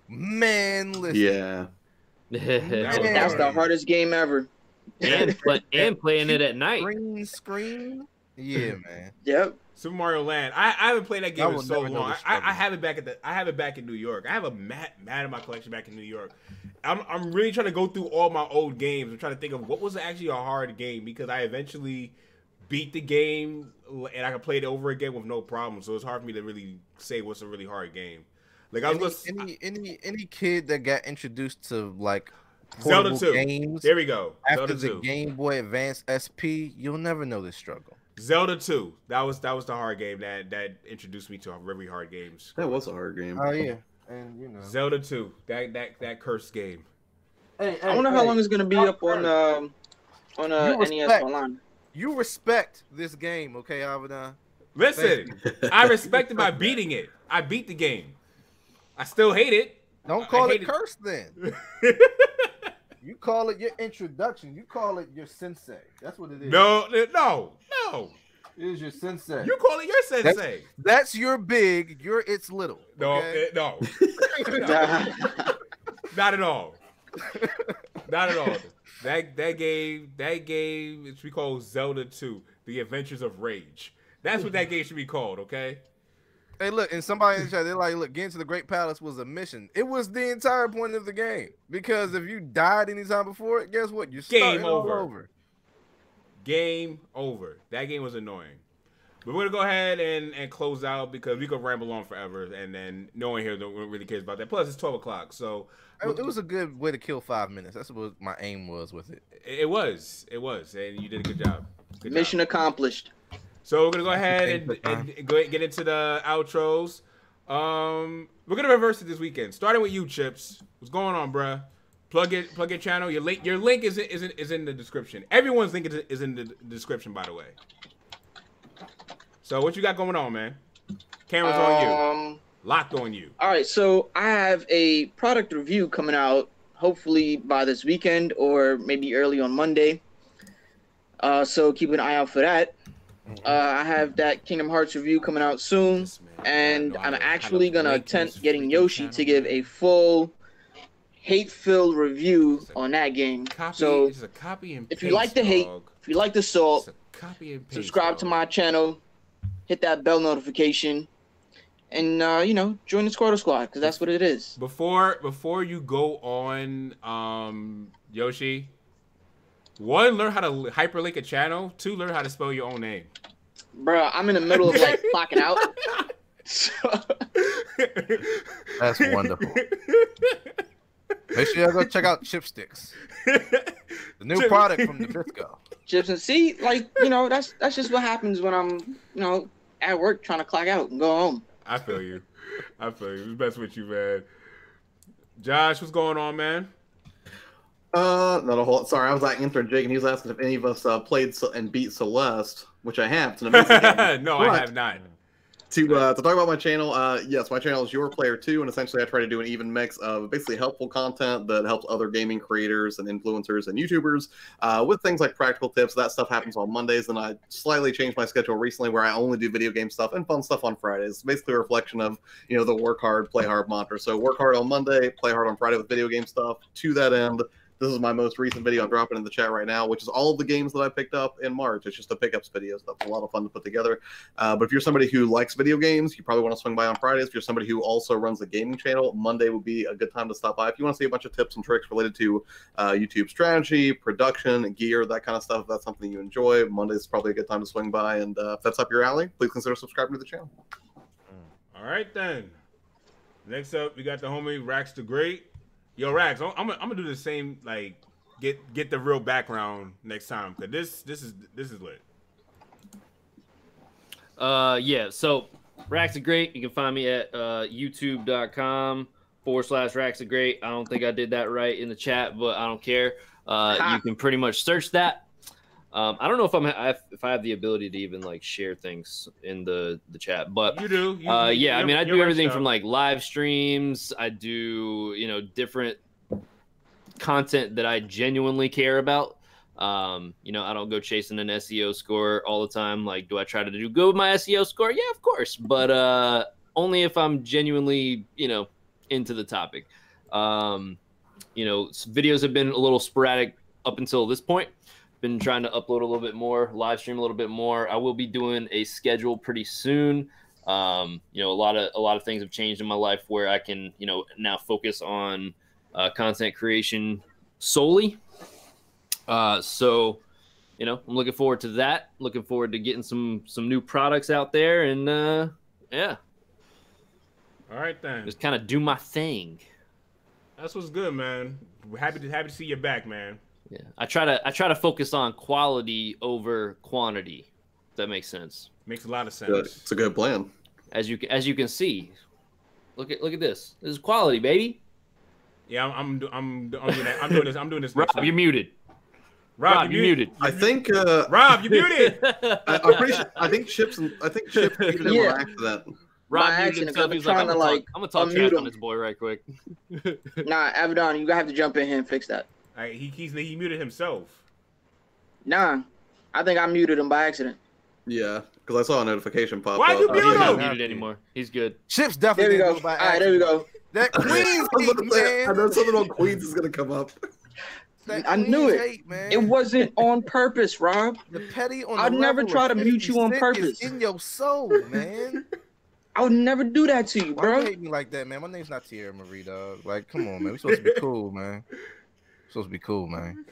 Man, listen. Yeah. That's the hardest game ever. And playing it at night. Green screen? Yeah, man. Yep. Super Mario Land. I haven't played that game in so long. I have it back in New York. I have a mat in my collection back in New York. I'm really trying to go through all my old games. I'm trying to think of what was actually a hard game, because I eventually beat the game and I can play it over again with no problem. So it's hard for me to really say what's a really hard game. Like any kid that got introduced to like Zelda 2 games, there we go. After the Game Boy Advance SP, you'll never know this struggle. Zelda 2, that was the hard game that introduced me to really hard games. That was a hard game. Oh yeah, and you know Zelda 2, that cursed game. I wonder how long it's gonna be up on NES Online. You respect this game, okay, Avidan? Listen, I respect it by beating it. I beat the game. I still hate it. Don't call it cursed then. You call it your introduction. You call it your sensei. That's what it is. No. It is your sensei. You call it your sensei. That's your big. You're its little. Okay? No. Not at all. Not at all. That game should be called Zelda 2: The Adventures of Rage. That's what that game should be called. Okay. Hey, look, and somebody in the chat, they're like, look, getting to the Great Palace was a mission. It was the entire point of the game. Because if you died anytime before it, guess what? You're starting all over. Game over. That game was annoying. But we're going to go ahead and close out, because we could ramble on forever, and then no one here really cares about that. Plus, it's 12 o'clock, so... It was a good way to kill 5 minutes. That's what my aim was with it. It was, and you did a good job. Mission accomplished. So we're gonna go ahead and get into the outros. We're gonna reverse it this weekend. Starting with you, Chips. What's going on, bruh? Plug your channel. Your link is in the description. Everyone's link is in the description, by the way. So what you got going on, man? Camera's on you. Locked on you. All right, so I have a product review coming out hopefully by this weekend or maybe early on Monday. So keep an eye out for that. I have that Kingdom Hearts review coming out soon, and I'm actually going to attempt getting Yoshi to give a full hate-filled review on that game. So it's a copy and paste, if you like the hate, if you like the salt, copy and paste, subscribe to my channel, hit that bell notification, and you know, join the Squirtle Squad, because that's what it is. Before you go on, Yoshi, 1, learn how to hyperlink a channel. 2, learn how to spell your own name. Bro, I'm in the middle of like clocking out. So... That's wonderful. Make sure y'all go check out Chipsticks, the new product from Nabisco. Chips and see, like, you know, that's just what happens when I'm, you know, at work trying to clock out and go home. I feel you. It's best with you, man. Josh, what's going on, man? Not a whole. Sorry, I was like answering Jake, and he was asking if any of us played and beat Celeste, which I have. It's an amazing game. No, I have not. To talk about my channel, yes, my channel is Your Player 2, and essentially I try to do an even mix of basically helpful content that helps other gaming creators and influencers and YouTubers with things like practical tips. That stuff happens on Mondays, and I slightly changed my schedule recently where I only do video game stuff and fun stuff on Fridays. It's basically a reflection of, you know, the work hard, play hard mantra. So work hard on Monday, play hard on Friday with video game stuff. To that end, this is my most recent video I'm dropping in the chat right now, which is all of the games that I picked up in March. It's just a pickups video. So that's a lot of fun to put together. But if you're somebody who likes video games, you probably want to swing by on Fridays. If you're somebody who also runs a gaming channel, Monday would be a good time to stop by. If you want to see a bunch of tips and tricks related to YouTube strategy, production, gear, that kind of stuff, if that's something you enjoy, Monday is probably a good time to swing by. And if that's up your alley, please consider subscribing to the channel. All right, then. Next up, we got the homie Rax the Great. Yo, Rax, I'm gonna do the same, like get the real background next time, cause this is lit. Yeah. So Rax the Great, you can find me at youtube.com/Rax the Great. I don't think I did that right in the chat, but I don't care. You can pretty much search that. I don't know if if I have the ability to even like share things in the chat, but you do. Yeah, I mean, I do everything from like live streams. I do, you know, different content that I genuinely care about. You know, I don't go chasing an SEO score all the time. Like, do I try to do good with my SEO score? Yeah, of course, but only if I'm genuinely, you know, into the topic. You know, videos have been a little sporadic up until this point. Been trying to upload a little bit more, live stream a little bit more. I will be doing a schedule pretty soon. You know, a lot of things have changed in my life where I can, you know, now focus on content creation solely. So, you know, I'm looking forward to that. Looking forward to getting some new products out there, and yeah. All right then. Just kind of do my thing. That's what's good, man. We're happy to see you back, man. Yeah, I try to focus on quality over quantity. If that makes sense. Makes a lot of sense. Good. It's a good plan. As you can see, look at this. This is quality, baby. Yeah, I'm doing that. I'm doing this. Rob, you're muted. Rob, you're muted. I think Rob, you're muted. I'm pretty sure. I think Chips muted him on accident. Rob muted himself. He's like, I'm gonna talk trash on this boy right quick. Nah, Avidan, you gotta have to jump in here and fix that. Right, he muted himself. Nah, I think I muted him by accident. Yeah, because I saw a notification pop up. Why you mute him? He's not muted anymore. He's good. Chips definitely there we go. by All right, there we go. That Queens hate, man. I know something on Queens is gonna come up. I knew it. Hate, man. It wasn't on purpose, Rob. The petty on I'd the never try to mute you on purpose. In your soul, man. I would never do that to you, Why bro. you hate me like that, man? My name's not Tierra Marie, dog. Like, come on, man. We supposed to be cool, man. Supposed to be cool, man.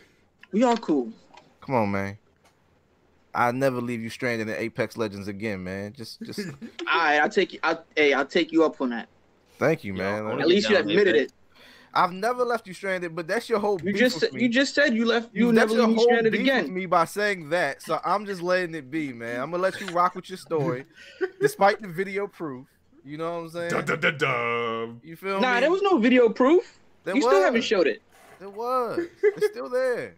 We all cool. Come on, man. I'll never leave you stranded in Apex Legends again, man. Just. All right, I'll take you up on that. Thank you, man. At least you admitted it. I've never left you stranded, but that's your whole. You just said you left. You never leave me stranded again. With me by saying that, so I'm just letting it be, man. I'm gonna let you rock with your story, despite the video proof. You know what I'm saying? You feel me? Nah, there was no video proof. You still haven't showed it. There was. It's still there.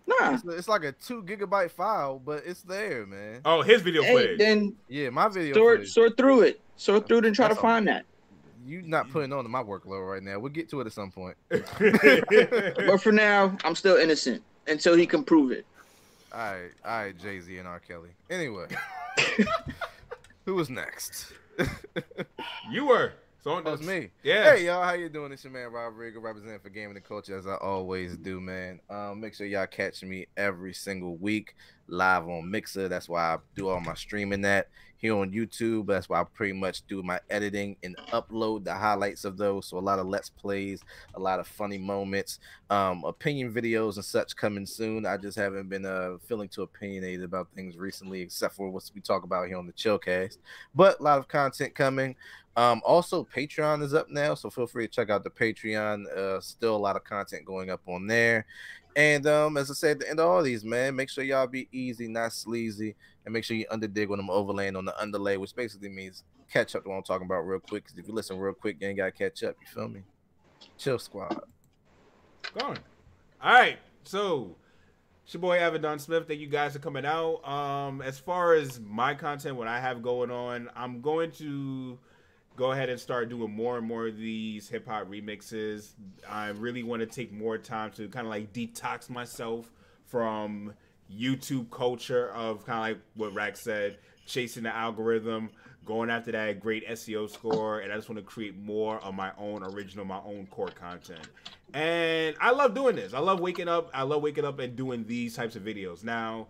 Nah. It's like a 2 GB file, but it's there, man. Oh, his video footage. Then yeah, my video. Sort through it. Sort through it and try to find that. You not putting on to my workload right now. We'll get to it at some point. But for now, I'm still innocent until he can prove it. All right, Jay-Z and R. Kelly. Anyway, who was next? You were. So that's me. Yeah. Hey y'all, how you doing? It's your man Rodrigo, representing for Gaming and Culture as I always do, man. Make sure y'all catch me every single week live on Mixer. That's why I do all my streaming at. Here on YouTube, that's why I pretty much do my editing and upload the highlights of those. So a lot of Let's Plays, a lot of funny moments, opinion videos and such coming soon. I just haven't been feeling too opinionated about things recently, except for what we talk about here on the Chillcast. But a lot of content coming. Also, Patreon is up now, so feel free to check out the Patreon. Still a lot of content going up on there. And as I said, at the end of all these, man, make sure y'all be easy, not sleazy, and make sure you underdig when I'm overlaying on the underlay, which basically means catch up to what I'm talking about real quick. Because if you listen real quick, you ain't gotta catch up. You feel me? Chill squad. Going. All right, so it's your boy Avidan Smith. Thank you guys for coming out. As far as my content, what I have going on, I'm going to go ahead and start doing more and more of these hip hop remixes. I really want to take more time to kind of like detox myself from YouTube culture of kind of like what Rax said, chasing the algorithm, going after that great SEO score, and I just want to create more of my own original, my own core content. And I love doing this. I love waking up. I love waking up and doing these types of videos. Now,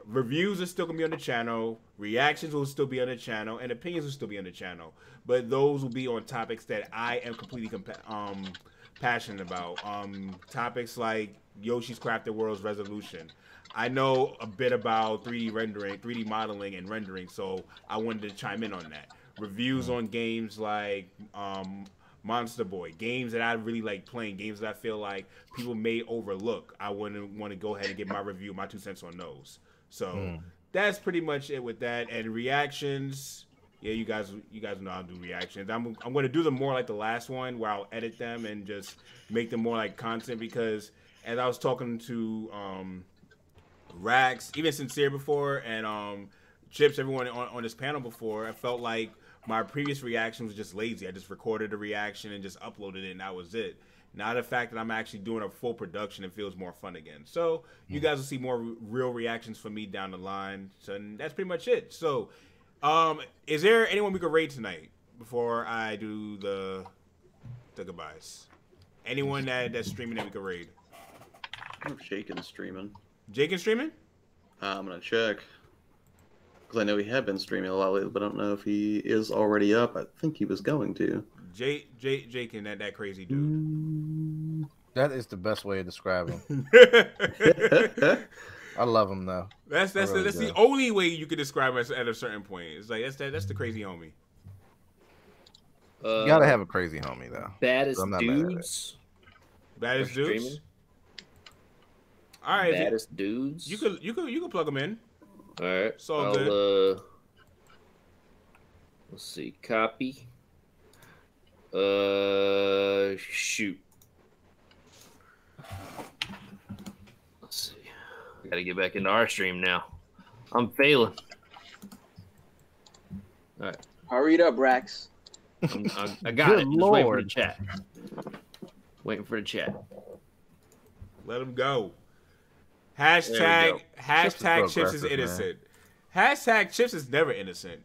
reviews are still gonna be on the channel, reactions will still be on the channel, and opinions will still be on the channel. But those will be on topics that I am completely passionate about. Topics like Yoshi's Crafted World's Resolution. I know a bit about 3D rendering, 3D modeling and rendering, so I wanted to chime in on that. Reviews on games like Monster Boy, games that I really like playing, games that I feel like people may overlook. I want to go ahead and get my review, my 2 cents on those. So that's pretty much it with that. And reactions, yeah, you guys know how to do reactions. I'm going to do them more like the last one, where I'll edit them and just make them more like content, because as I was talking to Rax, even Sincere before, and Chips, everyone on this panel before, I felt like my previous reaction was just lazy. I just recorded a reaction and just uploaded it, and that was it. Now the fact that I'm actually doing a full production, it feels more fun again. So you guys will see more real reactions from me down the line. So that's pretty much it. So is there anyone we could raid tonight before I do the goodbyes? Anyone that's streaming that we could raid? I don't know if Jaken's streaming. Jaken's streaming? I'm going to check. Because I know he had been streaming a lot lately, but I don't know if he is already up. I think he was going to. Jaken, that crazy dude. That is the best way to describe him. I love him though. That's the only way you can describe us at a certain point. It's like that's the crazy homie. You gotta have a crazy homie though. Baddest dudes. Baddest dudes. All right. Baddest dudes. You could plug them in. All right. It's all good. Let's see. Copy. Shoot. Let's see. I gotta get back into our stream now. I'm failing. All right. Hurry it up, Rax. I got it. Just waiting for the chat. Waiting for the chat. Let him go. Hashtag Chips is innocent. Man. Hashtag Chips is never innocent.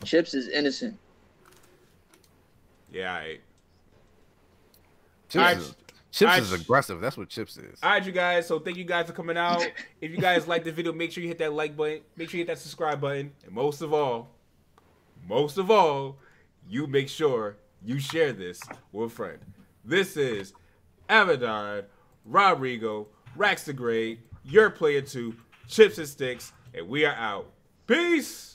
Chips is innocent. Yeah, Chips is aggressive. That's what Chips is. All right, you guys. So thank you guys for coming out. If you guys like the video, make sure you hit that like button. Make sure you hit that subscribe button. And most of all, you make sure you share this with a friend. This is Avidan, Rodrigo, Rax the Great, your player 2, Chips and Sticks, and we are out. Peace!